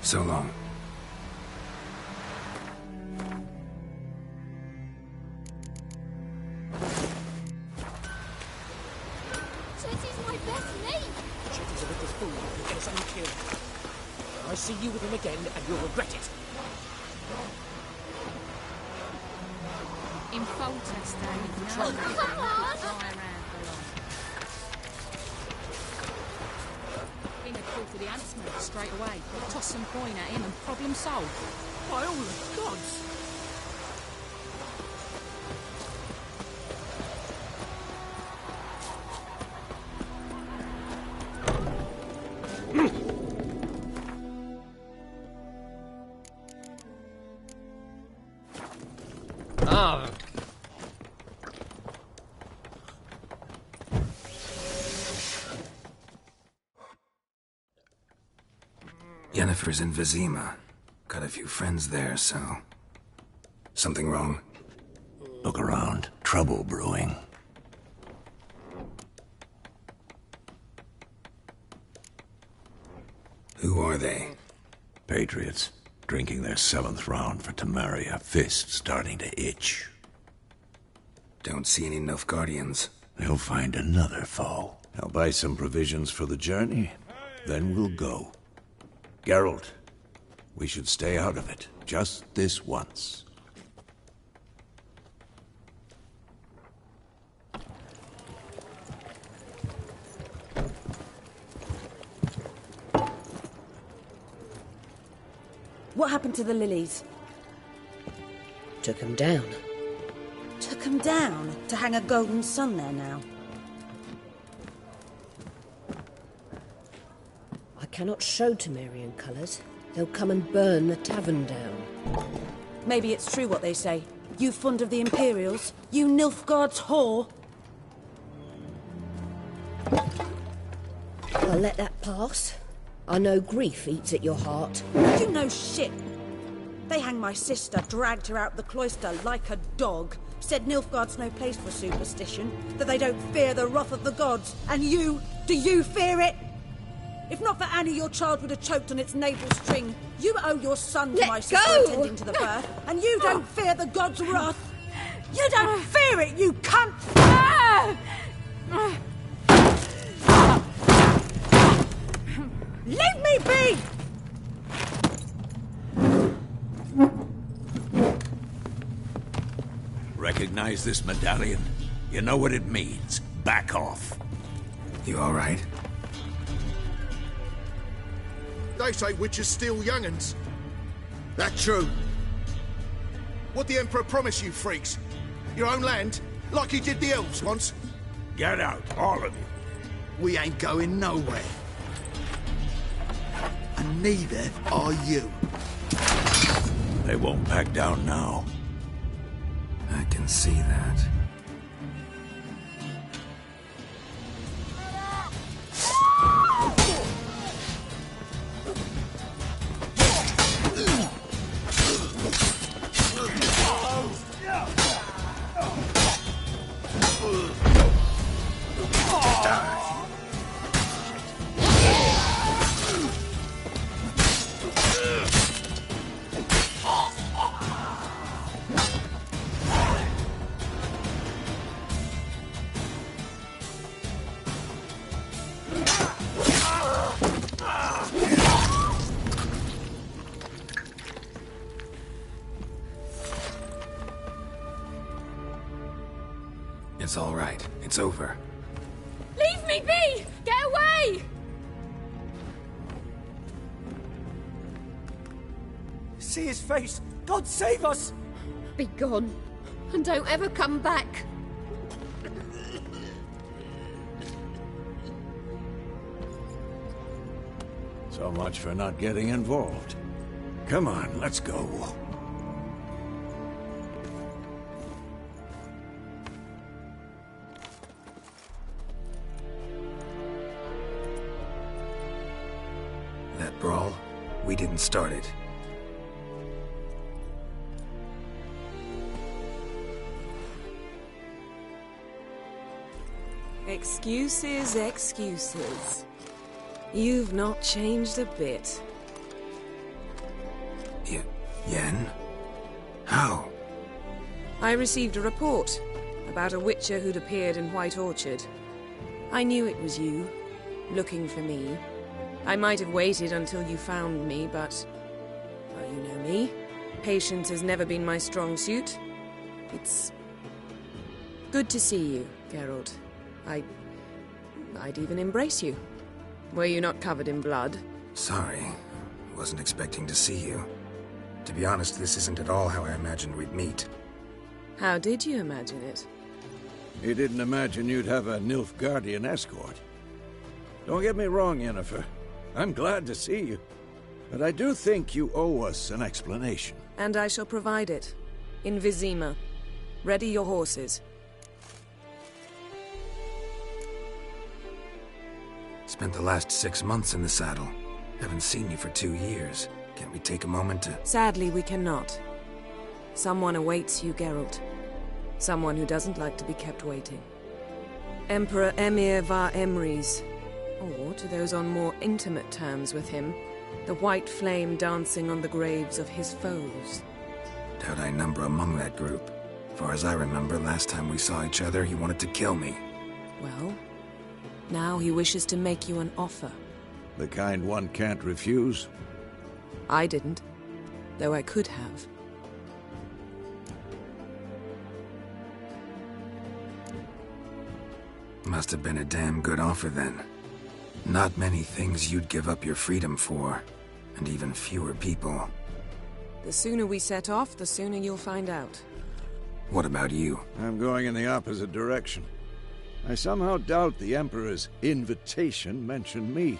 Speaker 4: So long.
Speaker 13: Chetty's my best mate!
Speaker 1: Chetty's a little fool who gets unkilled. I see you with him again, and you'll regret it.
Speaker 13: In Foltest, Dave.
Speaker 1: Come
Speaker 13: on! Been a call for the huntsman straight away. Toss some coin at him and problem solved.
Speaker 1: By all the gods! Ah.
Speaker 4: Yennefer's in Vizima. Got a few friends there, so... Something wrong?
Speaker 7: Look around. Trouble brewing.
Speaker 4: Who are they?
Speaker 7: Patriots. Drinking their 7th round for Temeria. Fist starting to itch.
Speaker 4: Don't see any Nilfgaardians.
Speaker 7: They'll find another foe. I'll buy some provisions for the journey. Then we'll go. Geralt, we should stay out of it. Just this once.
Speaker 2: What happened to the lilies?
Speaker 14: Took them down.
Speaker 2: Took them down to hang a golden sun there now.
Speaker 14: I cannot show Temerian colours. They'll come and burn the tavern down.
Speaker 2: Maybe it's true what they say. You fond of the Imperials? You Nilfgaard's whore?
Speaker 14: I'll let that pass. I know grief eats at your heart.
Speaker 2: You know shit. They hanged my sister, dragged her out the cloister like a dog. Said Nilfgaard's no place for superstition, that they don't fear the wrath of the gods. And you, do you fear it? If not for Annie, your child would have choked on its navel string. You owe your son to my sister attending to the birth, and you don't fear the gods' wrath. You don't fear it, you cunt! Leave me be!
Speaker 7: Recognize this medallion? You know what it means. Back off.
Speaker 4: You all right?
Speaker 6: They say witches steal young'uns. That true? What the Emperor promise you, freaks? Your own land? Like he did the elves once?
Speaker 7: Get out, all of you.
Speaker 6: We ain't going nowhere. And neither are you.
Speaker 7: They won't back down now.
Speaker 4: I can see that. It's all right. It's over.
Speaker 13: Leave me be! Get away!
Speaker 10: See his face! God save us!
Speaker 14: Be gone, and don't ever come back.
Speaker 7: So much for not getting involved. Come on, let's go.
Speaker 4: That brawl, we didn't start it.
Speaker 15: Excuses, excuses. You've not changed a bit.
Speaker 4: Yen? How?
Speaker 15: I received a report about a witcher who'd appeared in White Orchard. I knew it was you, looking for me. I might have waited until you found me, but... well, you know me. Patience has never been my strong suit. It's... good to see you, Geralt. I'd even embrace you. Were you not covered in blood?
Speaker 4: Sorry. Wasn't expecting to see you. To be honest, this isn't at all how I imagined we'd meet.
Speaker 15: How did you imagine it?
Speaker 7: You didn't imagine you'd have a Nilfgaardian escort. Don't get me wrong, Yennefer. I'm glad to see you. But I do think you owe us an explanation.
Speaker 15: And I shall provide it. In Vizima. Ready your horses.
Speaker 4: Spent the last 6 months in the saddle. Haven't seen you for 2 years. Can't we take a moment to...
Speaker 15: Sadly, we cannot. Someone awaits you, Geralt. Someone who doesn't like to be kept waiting. Emperor Emhyr var Emreis. Or, to those on more intimate terms with him, the white flame dancing on the graves of his foes.
Speaker 4: Doubt I number among that group. Far as I remember, last time we saw each other, he wanted to kill me.
Speaker 15: Well, now he wishes to make you an offer.
Speaker 7: The kind one can't refuse?
Speaker 15: I didn't, though I could have.
Speaker 4: Must have been a damn good offer then. Not many things you'd give up your freedom for, and even fewer people.
Speaker 15: The sooner we set off, the sooner you'll find out.
Speaker 4: What about you?
Speaker 7: I'm going in the opposite direction. I somehow doubt the Emperor's invitation mentioned me.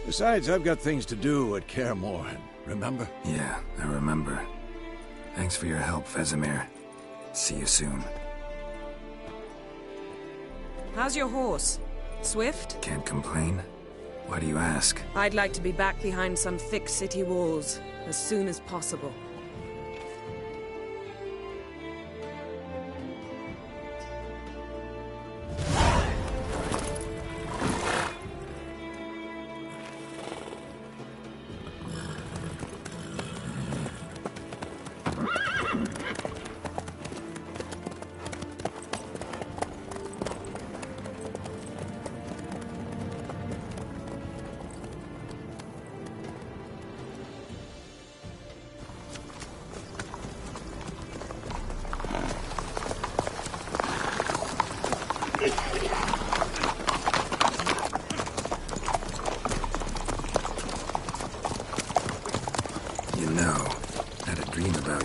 Speaker 7: Besides, I've got things to do at Kaer Morhen, remember?
Speaker 4: Yeah, I remember. Thanks for your help, Vesemir. See you soon.
Speaker 15: How's your horse? Swift?
Speaker 4: Can't complain. Why do you ask?
Speaker 15: I'd like to be back behind some thick city walls as soon as possible.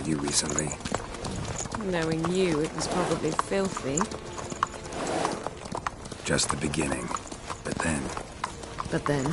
Speaker 4: Recently.
Speaker 15: Knowing you, it was probably filthy.
Speaker 4: Just the beginning. But then...
Speaker 15: But then...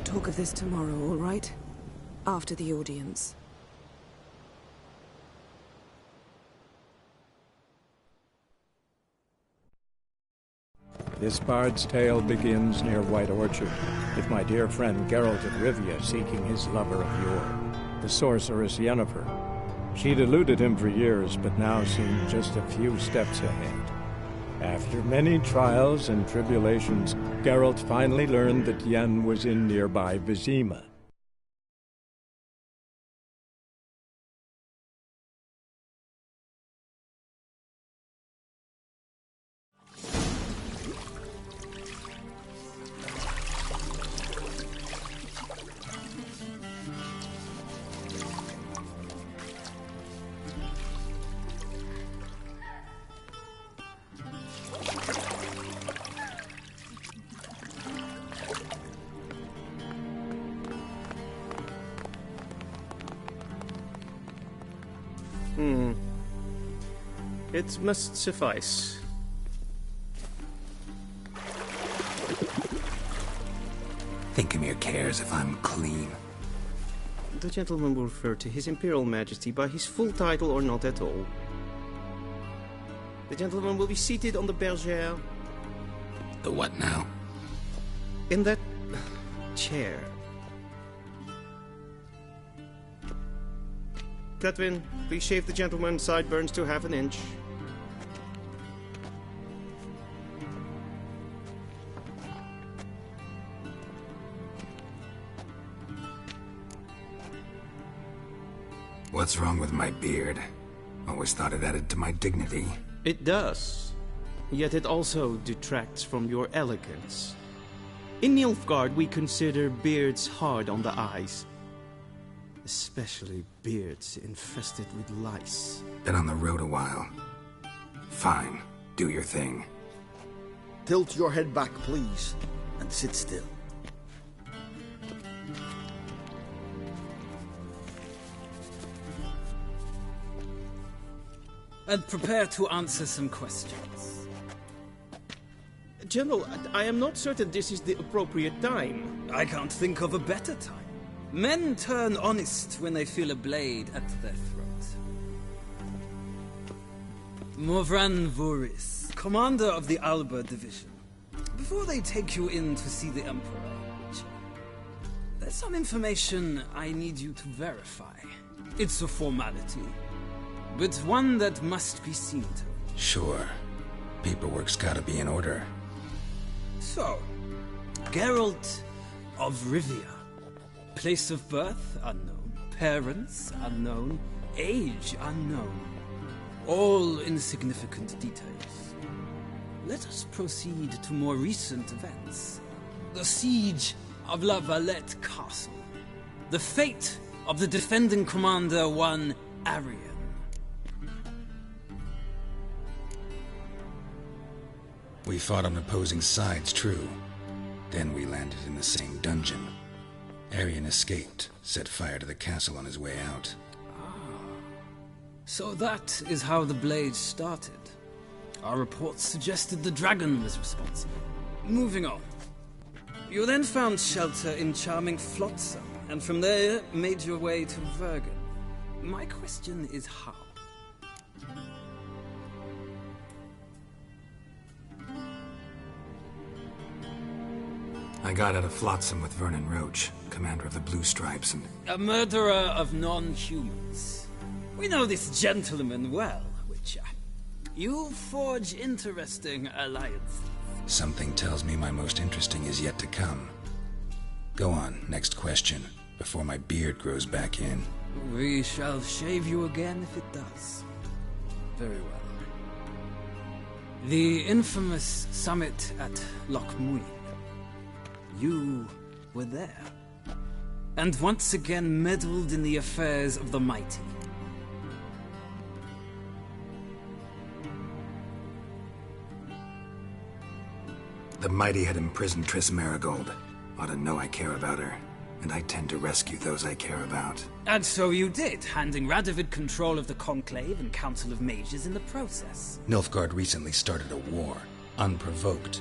Speaker 15: talk of this tomorrow, all right? After the audience.
Speaker 16: This bard's tale begins near White Orchard, with my dear friend Geralt of Rivia seeking his lover of yore, the sorceress Yennefer. She'd eluded him for years, but now seemed just a few steps ahead. After many trials and tribulations, Geralt finally learned that Yen was in nearby Vizima.
Speaker 17: It must suffice.
Speaker 4: Thinkamere cares if I'm clean.
Speaker 17: The gentleman will refer to His Imperial Majesty by his full title or not at all. The gentleman will be seated on the bergère.
Speaker 4: The what now?
Speaker 17: In that chair. Cletwin, please shave the gentleman's sideburns to half an inch.
Speaker 4: What's wrong with my beard? Always thought it added to my dignity.
Speaker 17: It does. Yet it also detracts from your elegance. In Nilfgaard, we consider beards hard on the eyes. Especially beards infested with lice.
Speaker 4: Been on the road a while. Fine. Do your thing.
Speaker 6: Tilt your head back, please, and sit still.
Speaker 9: And prepare to answer some questions.
Speaker 17: General, I am not certain this is the appropriate time.
Speaker 9: I can't think of a better time. Men turn honest when they feel a blade at their throat. Morvran Voorhis, commander of the Alba Division. Before they take you in to see the Emperor, there's some information I need you to verify. It's a formality, but one that must be seen to.
Speaker 4: Sure. Paperwork's gotta be in order.
Speaker 9: So, Geralt of Rivia. Place of birth, unknown. Parents, unknown. Age, unknown. All insignificant details. Let us proceed to more recent events. The siege of La Valette Castle. The fate of the defending commander, one Arian.
Speaker 4: We fought on opposing sides, true. Then we landed in the same dungeon. Arian escaped, set fire to the castle on his way out.
Speaker 9: So that is how the Blade started. Our reports suggested the dragon was responsible. Moving on. You then found shelter in charming Flotsam, and from there made your way to Vergen. My question is how?
Speaker 4: I got out of Flotsam with Vernon Roach, commander of the Blue Stripes, and...
Speaker 9: A murderer of non-humans. We know this gentleman well, Witcher. You forge interesting alliances.
Speaker 4: Something tells me my most interesting is yet to come. Go on, next question, before my beard grows back in.
Speaker 9: We shall shave you again if it does. Very well. The infamous summit at Loch Muin. You were there, and once again meddled in the affairs of the mighty.
Speaker 4: The mighty had imprisoned Triss Merigold. Ought to know I care about her, and I tend to rescue those I care about.
Speaker 9: And so you did, handing Radovid control of the Conclave and Council of Mages in the process.
Speaker 4: Nilfgaard recently started a war, unprovoked.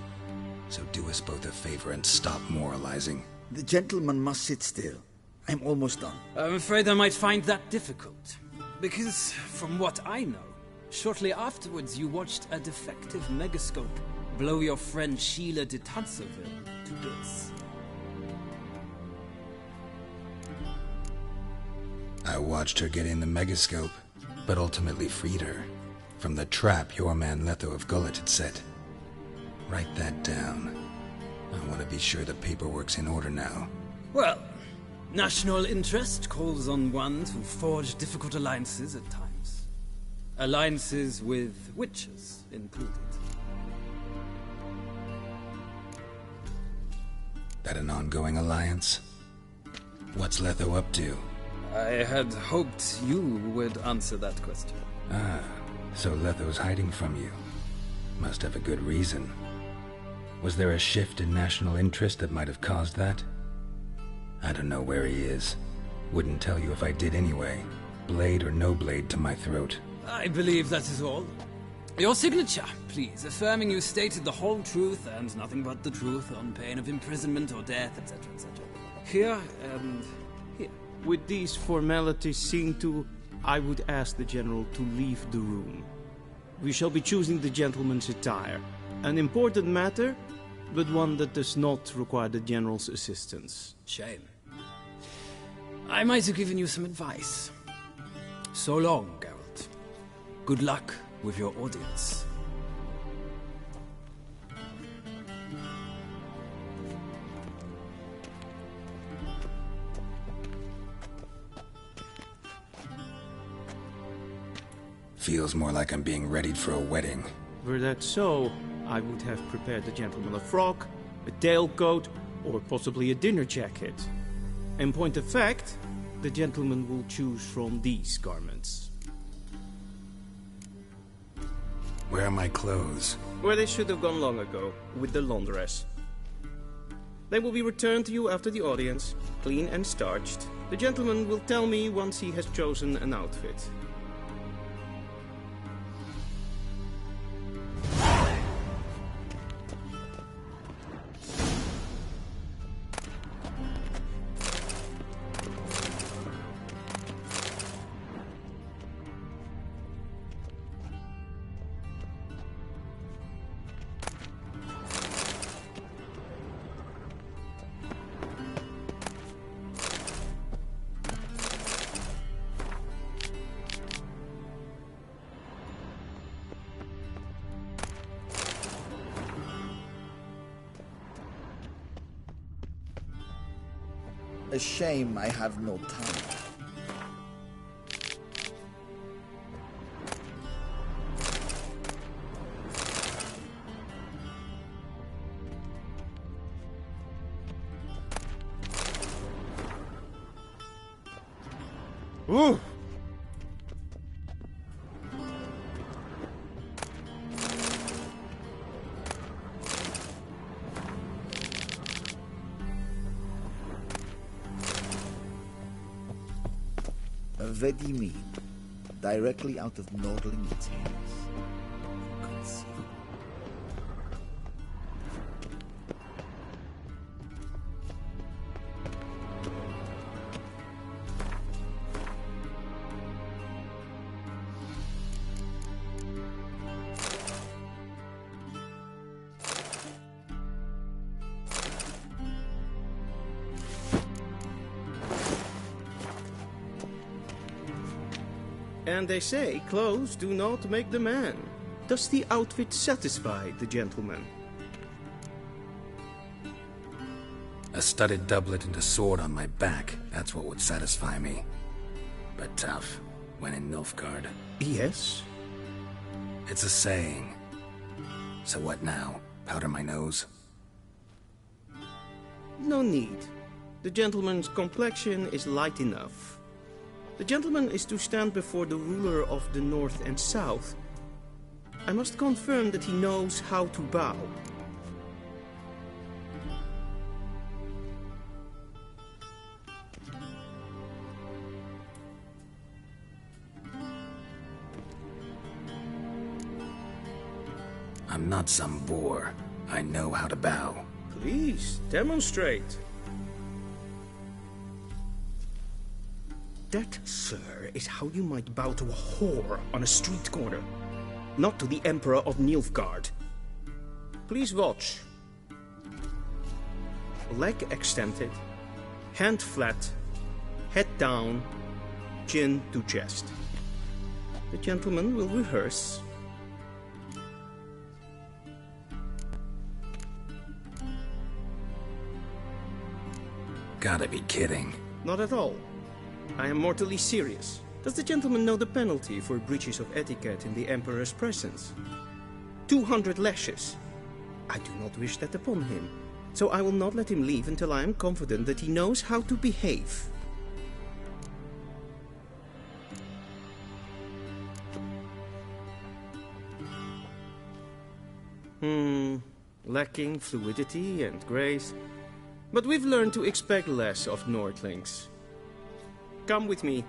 Speaker 4: So do us both a favor and stop moralizing.
Speaker 18: The gentleman must sit still. I'm almost done.
Speaker 9: I'm afraid I might find that difficult. Because, from what I know, shortly afterwards you watched a defective megascope blow your friend Sheila de Tanserville to bits.
Speaker 4: I watched her get in the megascope, but ultimately freed her from the trap your man Letho of Gullet had set. Write that down. I want to be sure the paperwork's in order now.
Speaker 9: Well, national interest calls on one to forge difficult alliances at times. Alliances with witches included.
Speaker 4: That an ongoing alliance? What's Letho up to?
Speaker 9: I had hoped you would answer that question.
Speaker 4: Ah, so Letho's hiding from you. Must have a good reason. Was there a shift in national interest that might have caused that? I don't know where he is. Wouldn't tell you if I did anyway. Blade or no blade to my throat.
Speaker 9: I believe that is all. Your signature, please, affirming you stated the whole truth and nothing but the truth on pain of imprisonment or death, etc., etc. Here and here.
Speaker 17: With these formalities seen to, I would ask the General to leave the room. We shall be choosing the gentleman's attire. An important matter, but one that does not require the General's assistance.
Speaker 9: Shame. I might have given you some advice. So long, Geralt. Good luck with your audience.
Speaker 4: Feels more like I'm being readied for a wedding.
Speaker 17: Were that so, I would have prepared the gentleman a frock, a tailcoat, or possibly a dinner jacket. In point of fact, the gentleman will choose from these garments.
Speaker 4: Where are my clothes?
Speaker 17: Where they should have gone long ago, with the laundress. They will be returned to you after the audience, clean and starched. The gentleman will tell me once he has chosen an outfit.
Speaker 18: A shame I have no time.
Speaker 17: Ooh!
Speaker 18: Ready mean, directly out of Nordling's hands. Conceal.
Speaker 17: And they say clothes do not make the man. Does the outfit satisfy the gentleman?
Speaker 4: A studded doublet and a sword on my back, that's what would satisfy me. But tough, when in Nilfgaard.
Speaker 17: Yes?
Speaker 4: It's a saying. So what now? Powder my nose?
Speaker 17: No need. The gentleman's complexion is light enough. The gentleman is to stand before the ruler of the North and South. I must confirm that he knows how to bow.
Speaker 4: I'm not some boor. I know how to bow.
Speaker 17: Please, demonstrate. That, sir, is how you might bow to a whore on a street corner, not to the Emperor of Nilfgaard. Please watch. Leg extended, hand flat, head down, chin to chest. The gentleman will rehearse.
Speaker 4: Gotta be kidding.
Speaker 17: Not at all. I am mortally serious. Does the gentleman know the penalty for breaches of etiquette in the Emperor's presence? 200 lashes. I do not wish that upon him, so I will not let him leave until I am confident that he knows how to behave. Lacking fluidity and grace. But we've learned to expect less of Nordlings. Come with me.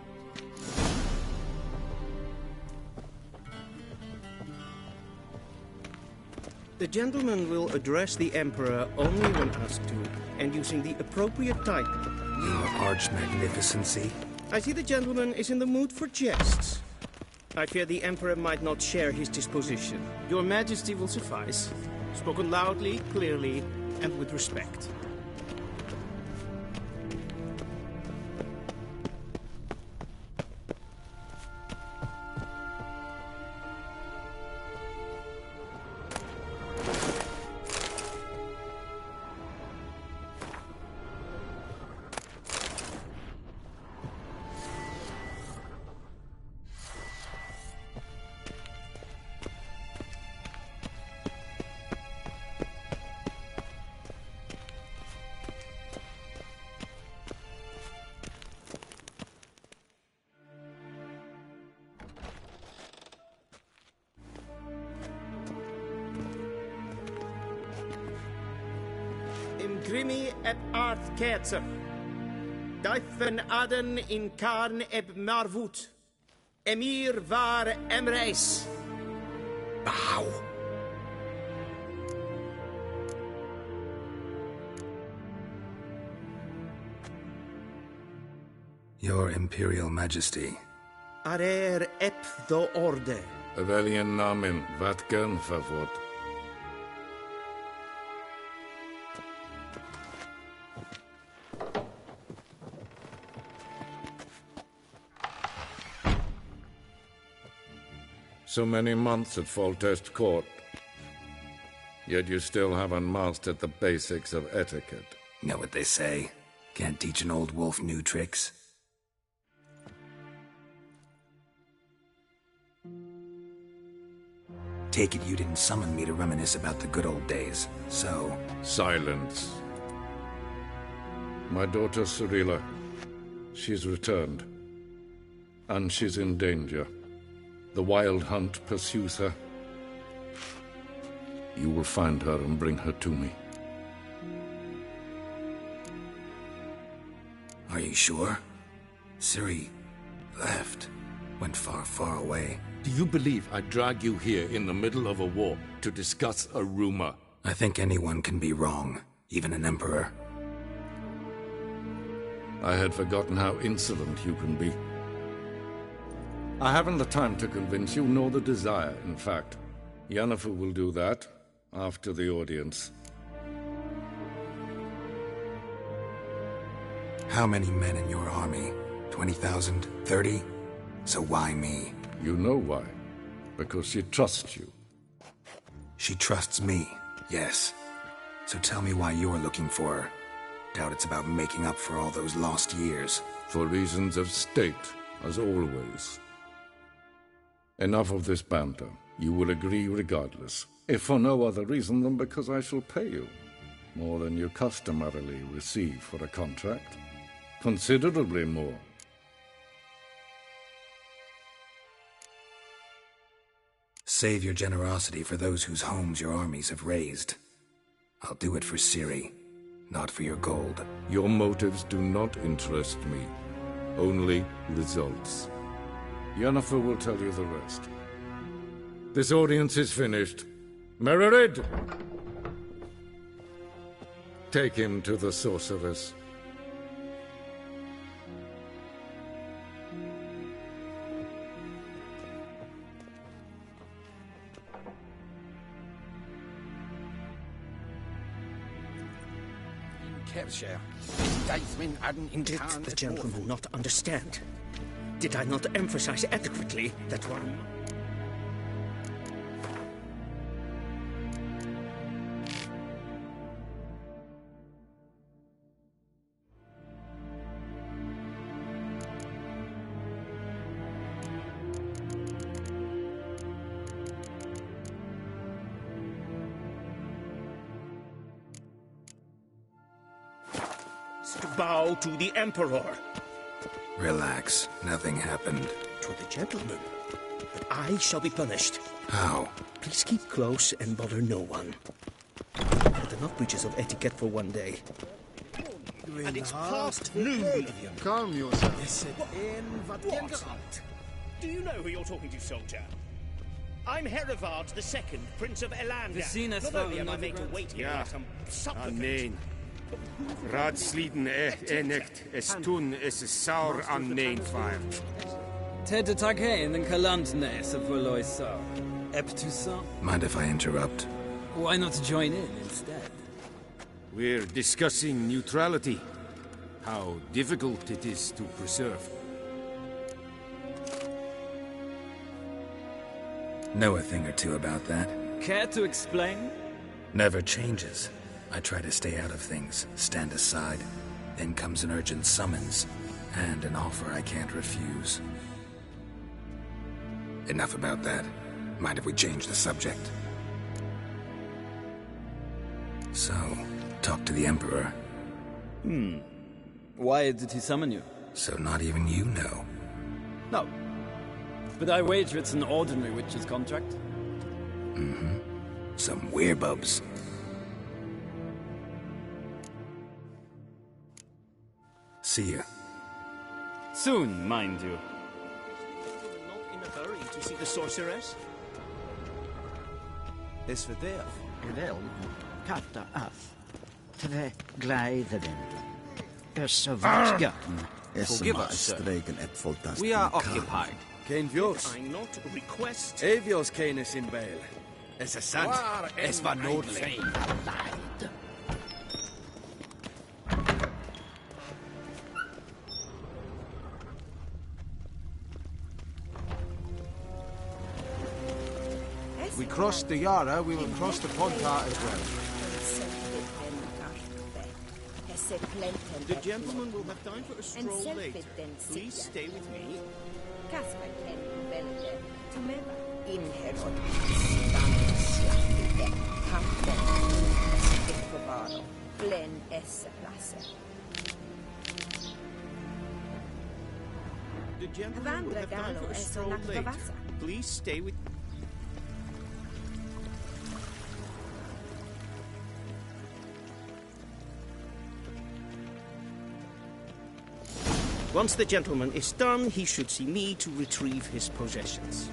Speaker 17: The gentleman will address the Emperor only when asked to, and using the appropriate title.
Speaker 4: Your Arch-Magnificency?
Speaker 17: I see the gentleman is in the mood for jests. I fear the Emperor might not share his disposition. Your Majesty will suffice. Spoken loudly, clearly, and with respect. Grimi et art ketzer. Daifen aden in karn eb marvut. Emir var emreis.
Speaker 4: Bow. Your Imperial Majesty.
Speaker 17: Arer ep do orde.
Speaker 11: Avelien namen, vatgen favort. So many months at Foltest Court. Yet you still haven't mastered the basics of etiquette.
Speaker 4: Know what they say? Can't teach an old wolf new tricks. Take it you didn't summon me to reminisce about the good old days, so...
Speaker 11: Silence. My daughter Cirilla, she's returned. And she's in danger. The Wild Hunt pursues her. You will find her and bring her to me.
Speaker 4: Are you sure? Ciri left. Went far, far away.
Speaker 11: Do you believe I drag you here in the middle of a war to discuss a rumor?
Speaker 4: I think anyone can be wrong, even an emperor.
Speaker 11: I had forgotten how insolent you can be. I haven't the time to convince you, nor the desire, in fact. Yennefer will do that after the audience.
Speaker 4: How many men in your army? 20,000? 30? So why me?
Speaker 11: You know why. Because she trusts you.
Speaker 4: She trusts me, yes. So tell me why you're looking for her. Doubt it's about making up for all those lost years.
Speaker 11: For reasons of state, as always. Enough of this banter. You will agree regardless, if for no other reason than because I shall pay you. More than you customarily receive for a contract. Considerably more.
Speaker 4: Save your generosity for those whose homes your armies have razed. I'll do it for Ciri, not for your gold.
Speaker 11: Your motives do not interest me. Only results. Yennefer will tell you the rest. This audience is finished. Mererid! Take him to the sorceress.
Speaker 19: Did the gentleman not understand? Did I not emphasize adequately that one... to bow to the Emperor.
Speaker 4: Relax. Nothing happened.
Speaker 19: To the gentleman. But I shall be punished.
Speaker 4: How?
Speaker 19: Please keep close and bother no one. Had enough breaches of etiquette for one day. And it's past noon.
Speaker 12: Calm yourself.
Speaker 19: Listen. What? Do you know who you're talking to, soldier? I'm Herivard II, Prince of Elander. Not only am I made to wait here like some supplicant.
Speaker 11: Amen. Raadsleden echt es tun es saur an nein fire.
Speaker 9: Ted Takane and Kalandne Sapoloisa. Eptusa.
Speaker 4: Mind if I interrupt?
Speaker 9: Why not join in instead?
Speaker 11: We're discussing neutrality. How difficult it is to preserve.
Speaker 4: Know a thing or two about that?
Speaker 9: Care to explain?
Speaker 4: Never changes. I try to stay out of things, stand aside. Then comes an urgent summons, and an offer I can't refuse. Enough about that. Mind if we change the subject? So, talk to the Emperor.
Speaker 9: Why did he summon you?
Speaker 4: So not even you know.
Speaker 9: No. But I wager it's an ordinary witch's contract.
Speaker 4: Mm-hmm. Some werebubs. See ya.
Speaker 17: Soon, mind you.
Speaker 19: Not in a hurry to see the sorceress?
Speaker 10: Is verderf. Wel, katta af. Twee gleideren. So
Speaker 18: Forgive us, sir.
Speaker 10: We are occupied.
Speaker 17: Kein Vios.
Speaker 19: I not request...
Speaker 17: Evios kenes in Bail. Es ist sant. Es war notwendig.
Speaker 10: We crossed the Yara, we will cross the Pontar as well.
Speaker 19: The gentleman will have time for a stroll later. Please stay with me. The gentleman will have time for a stroll later. Please stay with me. Once the gentleman is done, he should see me to retrieve his possessions.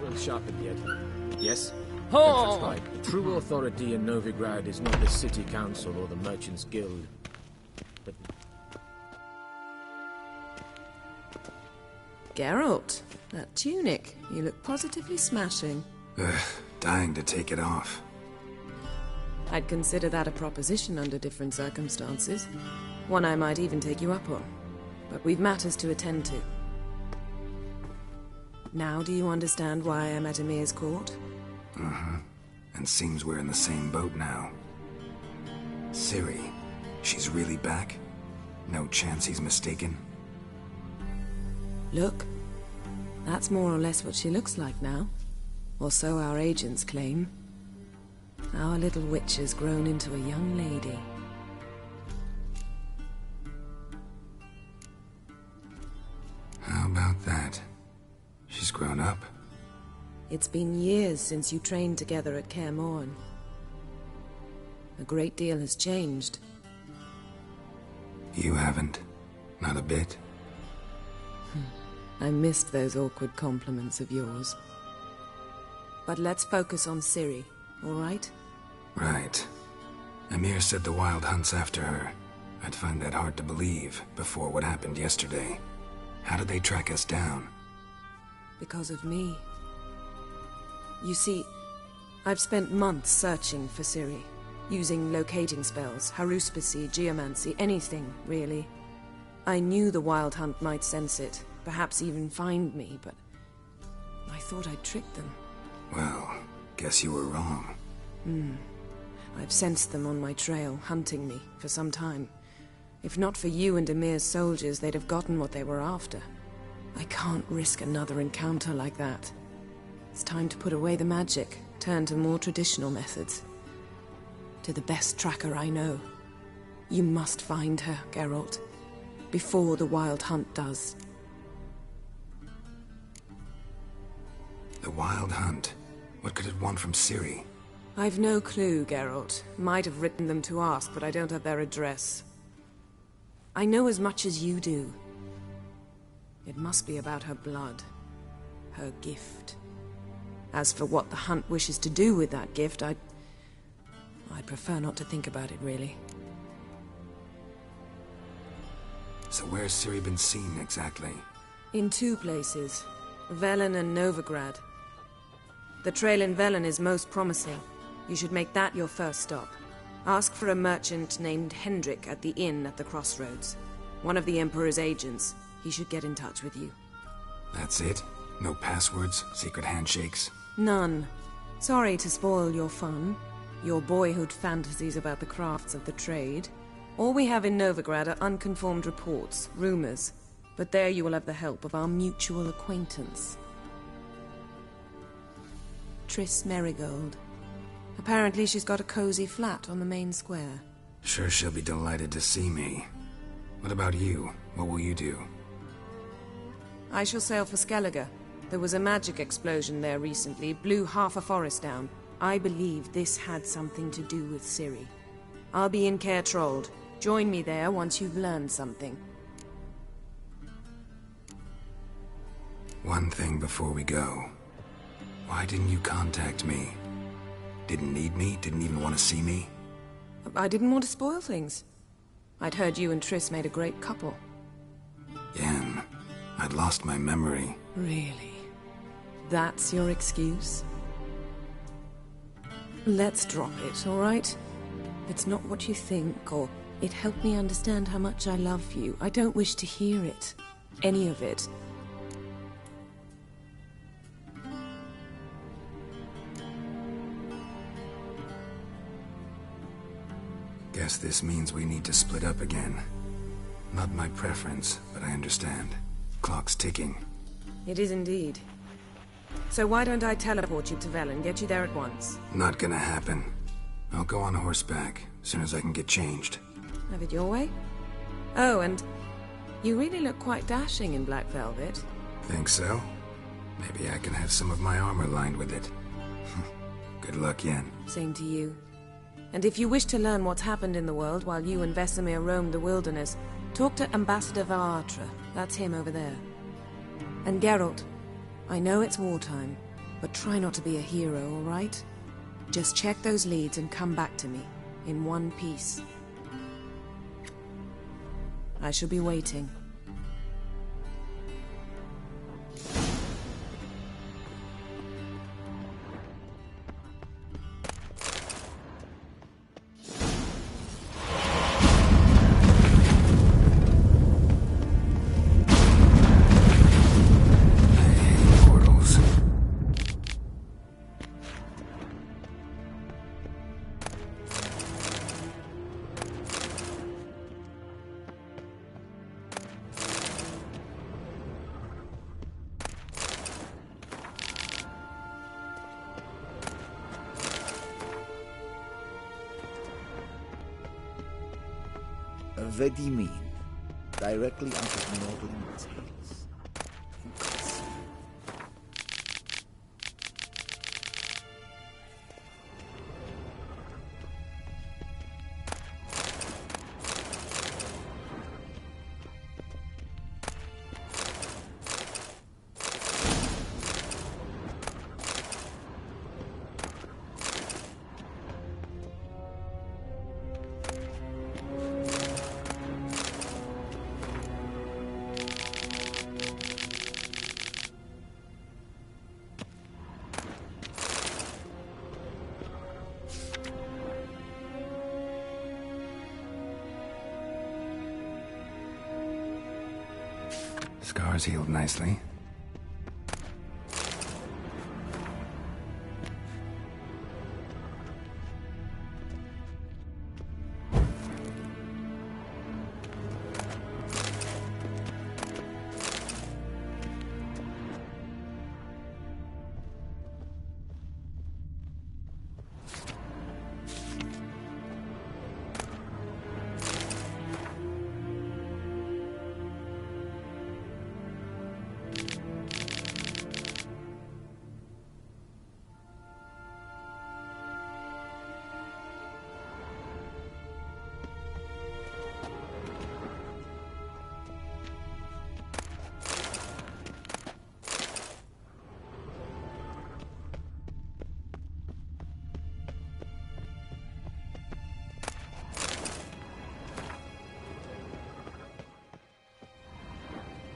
Speaker 1: Well sharpened yet. Yes?
Speaker 9: Oh!
Speaker 1: That's right. True authority in Novigrad is not the city council or the merchants' guild, but...
Speaker 15: Geralt, that tunic. You look positively smashing.
Speaker 4: Ugh, dying to take it off.
Speaker 15: I'd consider that a proposition under different circumstances. One I might even take you up on. But we've matters to attend to. Now do you understand why I'm at Emir's court?
Speaker 4: Uh-huh. And seems we're in the same boat now. Ciri, she's really back? No chance he's mistaken?
Speaker 15: Look. That's more or less what she looks like now. Or so our agents claim. Our little witch has grown into a young lady.
Speaker 4: How about that? She's grown up.
Speaker 15: It's been years since you trained together at Kaer Morhen. A great deal has changed.
Speaker 4: You haven't. Not a bit.
Speaker 15: I missed those awkward compliments of yours. But let's focus on Ciri, all right?
Speaker 4: Right. Emir said the Wild hunts after her. I'd find that hard to believe before what happened yesterday. How did they track us down?
Speaker 15: Because of me. You see, I've spent months searching for Ciri. using locating spells, haruspicy, geomancy, anything, really. I knew the Wild Hunt might sense it, perhaps even find me, but I thought I'd tricked them.
Speaker 4: Well, guess you were wrong.
Speaker 15: I've sensed them on my trail, hunting me, for some time. If not for you and Emir's soldiers, they'd have gotten what they were after. I can't risk another encounter like that. It's time to put away the magic, turn to more traditional methods. To the best tracker I know. You must find her, Geralt. Before the Wild Hunt does.
Speaker 4: The Wild Hunt? What could it want from Ciri?
Speaker 15: I've no clue, Geralt. Might have written them to ask, but I don't have their address. I know as much as you do. It must be about her blood. Her gift. As for what the Hunt wishes to do with that gift, I'd prefer not to think about it, really.
Speaker 4: So where's Ciri been seen, exactly?
Speaker 15: In 2 places. Velen and Novigrad. The trail in Velen is most promising. You should make that your first stop. Ask for a merchant named Hendrik at the inn at the crossroads. One of the Emperor's agents. He should get in touch with you.
Speaker 4: That's it? No passwords? Secret handshakes?
Speaker 15: None. Sorry to spoil your fun. Your boyhood fantasies about the crafts of the trade. All we have in Novigrad are unconfirmed reports, rumors. But there you will have the help of our mutual acquaintance. Triss Merigold. Apparently she's got a cozy flat on the main square.
Speaker 4: Sure she'll be delighted to see me. What about you? What will you do?
Speaker 15: I shall sail for Skellige. There was a magic explosion there recently, blew half a forest down. I believe this had something to do with Ciri. I'll be in Caer Trolde. Join me there once you've learned something.
Speaker 4: One thing before we go. Why didn't you contact me? Didn't need me? Didn't even want to see me?
Speaker 15: I didn't want to spoil things. I'd heard you and Triss made a great couple.
Speaker 4: Yen, I'd lost my memory.
Speaker 15: Really? That's your excuse? Let's drop it, all right? It's not what you think, or it helped me understand how much I love you. I don't wish to hear it. Any of it.
Speaker 4: Guess this means we need to split up again. Not my preference, but I understand. Clock's ticking.
Speaker 15: It is indeed. So why don't I teleport you to Velen, get you there at once?
Speaker 4: Not gonna happen. I'll go on horseback, as soon as I can get changed.
Speaker 15: Have it your way? Oh, and you really look quite dashing in black velvet.
Speaker 4: Think so? Maybe I can have some of my armor lined with it. Good luck, Yen.
Speaker 15: Same to you. And if you wish to learn what's happened in the world while you and Vesemir roamed the wilderness, talk to Ambassador Varatra. That's him over there. And Geralt, I know it's wartime, but try not to be a hero, all right? Just check those leads and come back to me, in one piece. I shall be waiting.
Speaker 10: Vedimin, directly out of Nordling Tales.
Speaker 4: Scars healed nicely.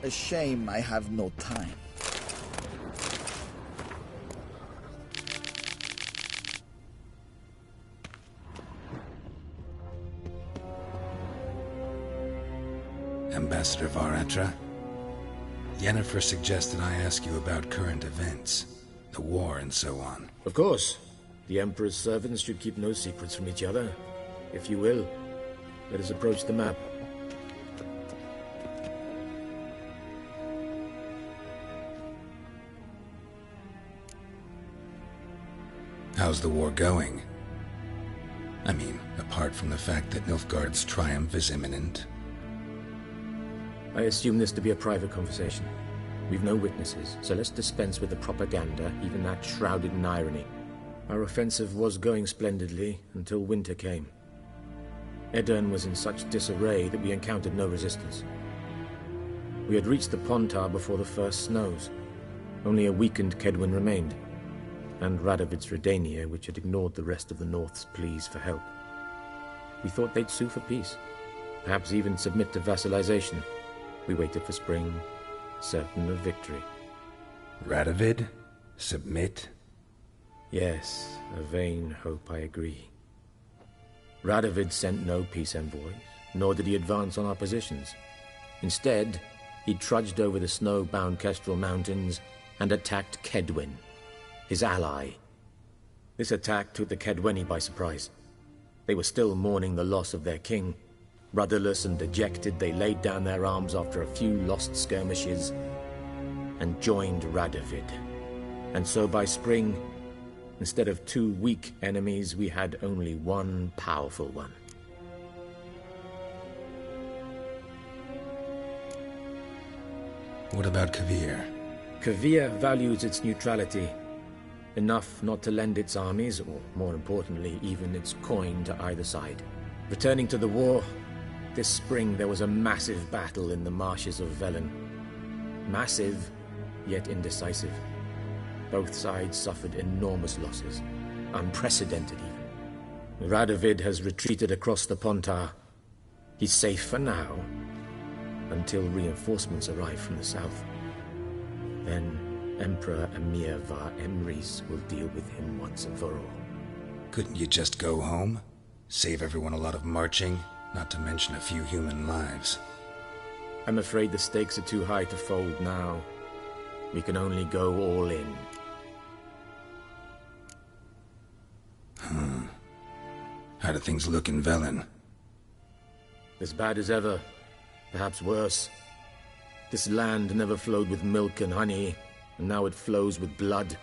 Speaker 18: A shame I have no time.
Speaker 4: Ambassador Varatra, Yennefer suggested I ask you about current events, the war and so on.
Speaker 1: Of course. The Emperor's servants should keep no secrets from each other. If you will, let us approach the map.
Speaker 4: How's the war going? I mean, apart from the fact that Nilfgaard's triumph is imminent.
Speaker 1: I assume this to be a private conversation. We've no witnesses, so let's dispense with the propaganda, even that shrouded in irony. Our offensive was going splendidly until winter came. Aedirn was in such disarray that we encountered no resistance. We had reached the Pontar before the first snows. Only a weakened Kaedwen remained, and Radovid's Redania, which had ignored the rest of the North's pleas for help. We thought they'd sue for peace, perhaps even submit to vassalization. We waited for spring, certain of victory.
Speaker 4: Radovid? Submit?
Speaker 1: Yes, a vain hope, I agree. Radovid sent no peace envoys, nor did he advance on our positions. Instead, he trudged over the snow-bound Kestrel Mountains and attacked Kaedwen, his ally. This attack took the Kaedweni by surprise. They were still mourning the loss of their king. Rudderless and dejected, they laid down their arms after a few lost skirmishes and joined Radovid. And so by spring, instead of 2 weak enemies, we had only one powerful one.
Speaker 4: What about Kovir?
Speaker 1: Kovir values its neutrality, enough not to lend its armies, or more importantly, even its coin to either side. Returning to the war, this spring there was a massive battle in the marshes of Velen. Massive, yet indecisive. Both sides suffered enormous losses, unprecedented even. Radovid has retreated across the Pontar. He's safe for now, until reinforcements arrive from the south. Then Emperor Emhyr var Emreis will deal with him once and for all.
Speaker 4: Couldn't you just go home? Save everyone a lot of marching, not to mention a few human lives.
Speaker 1: I'm afraid the stakes are too high to fold now. We can only go all in.
Speaker 4: How do things look in Velen?
Speaker 1: As bad as ever, perhaps worse. This land never flowed with milk and honey, and now it flows with blood.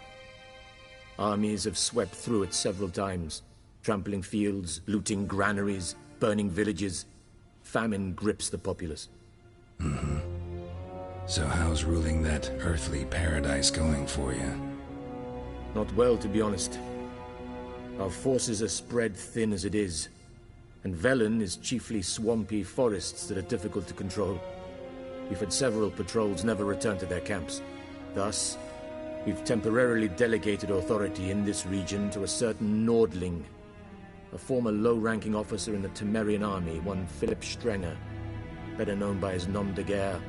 Speaker 1: Armies have swept through it several times, trampling fields, looting granaries, burning villages. Famine grips the populace.
Speaker 4: So how's ruling that earthly paradise going for you?
Speaker 1: Not well, to be honest. Our forces are spread thin as it is, and Velen is chiefly swampy forests that are difficult to control. We've had several patrols never return to their camps. Thus, we've temporarily delegated authority in this region to a certain Nordling, a former low-ranking officer in the Temerian army, one Philip Strenger, better known by his nom de guerre,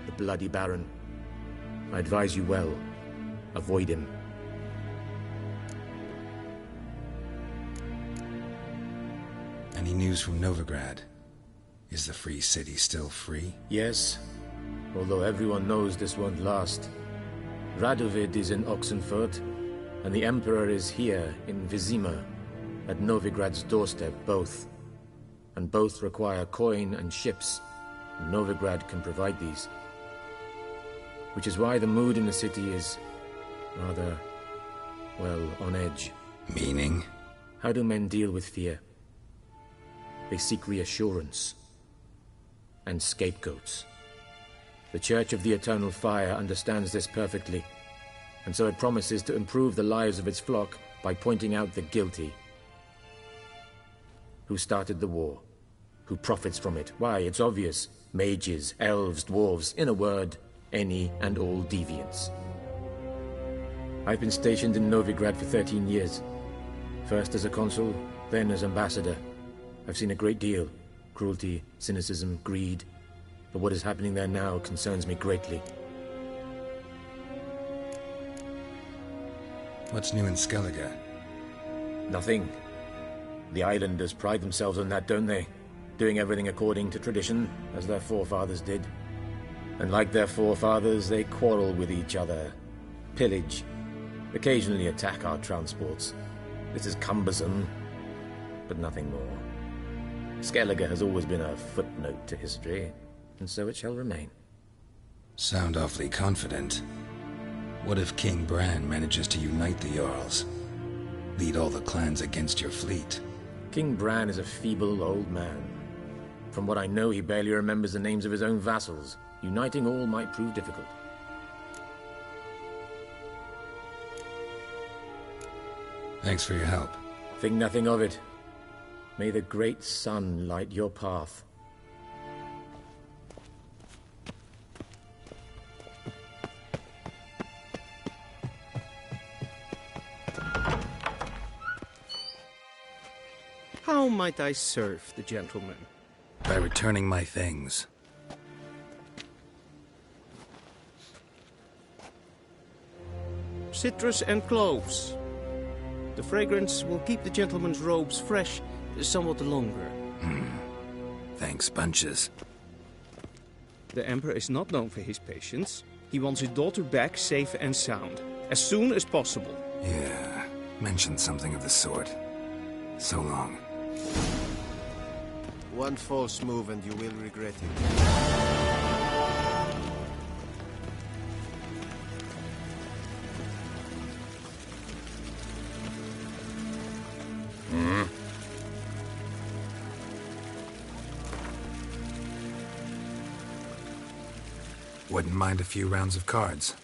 Speaker 1: the Bloody Baron. I advise you well, avoid him.
Speaker 4: Any news from Novigrad? Is the free city still free?
Speaker 1: Yes, although everyone knows this won't last. Radovid is in Oxenfurt, and the Emperor is here in Vizima, at Novigrad's doorstep, both. And both require coin and ships. Novigrad can provide these. Which is why the mood in the city is rather, well, on edge.
Speaker 4: Meaning?
Speaker 1: How do men deal with fear? They seek reassurance. And scapegoats. The Church of the Eternal Fire understands this perfectly, and so it promises to improve the lives of its flock by pointing out the guilty. Who started the war? Who profits from it? Why, it's obvious. Mages, elves, dwarves, in a word, any and all deviants. I've been stationed in Novigrad for 13 years. First as a consul, then as ambassador. I've seen a great deal. Cruelty, cynicism, greed. But what is happening there now concerns me greatly.
Speaker 4: What's new in Skellige?
Speaker 1: Nothing. The islanders pride themselves on that, don't they? Doing everything according to tradition, as their forefathers did. And like their forefathers, they quarrel with each other, pillage, occasionally attack our transports. This is cumbersome, but nothing more. Skellige has always been a footnote to history, and so it shall remain.
Speaker 4: Sound awfully confident. What if King Bran manages to unite the Jarls? Lead all the clans against your fleet?
Speaker 1: King Bran is a feeble old man. From what I know, he barely remembers the names of his own vassals. Uniting all might prove difficult.
Speaker 4: Thanks for your help.
Speaker 1: Think nothing of it. May the great sun light your path.
Speaker 17: How might I serve the gentleman?
Speaker 4: By returning my things.
Speaker 17: Citrus and cloves. The fragrance will keep the gentleman's robes fresh somewhat longer.
Speaker 4: Thanks, bunches.
Speaker 17: The Emperor is not known for his patience. He wants his daughter back safe and sound, as soon as possible.
Speaker 4: Yeah, mentioned something of the sort. So long.
Speaker 10: One false move and you will regret it.
Speaker 4: Wouldn't mind a few rounds of cards.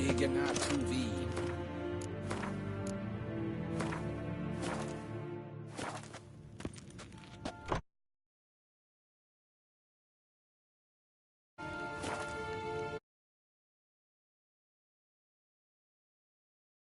Speaker 20: Egen är vi.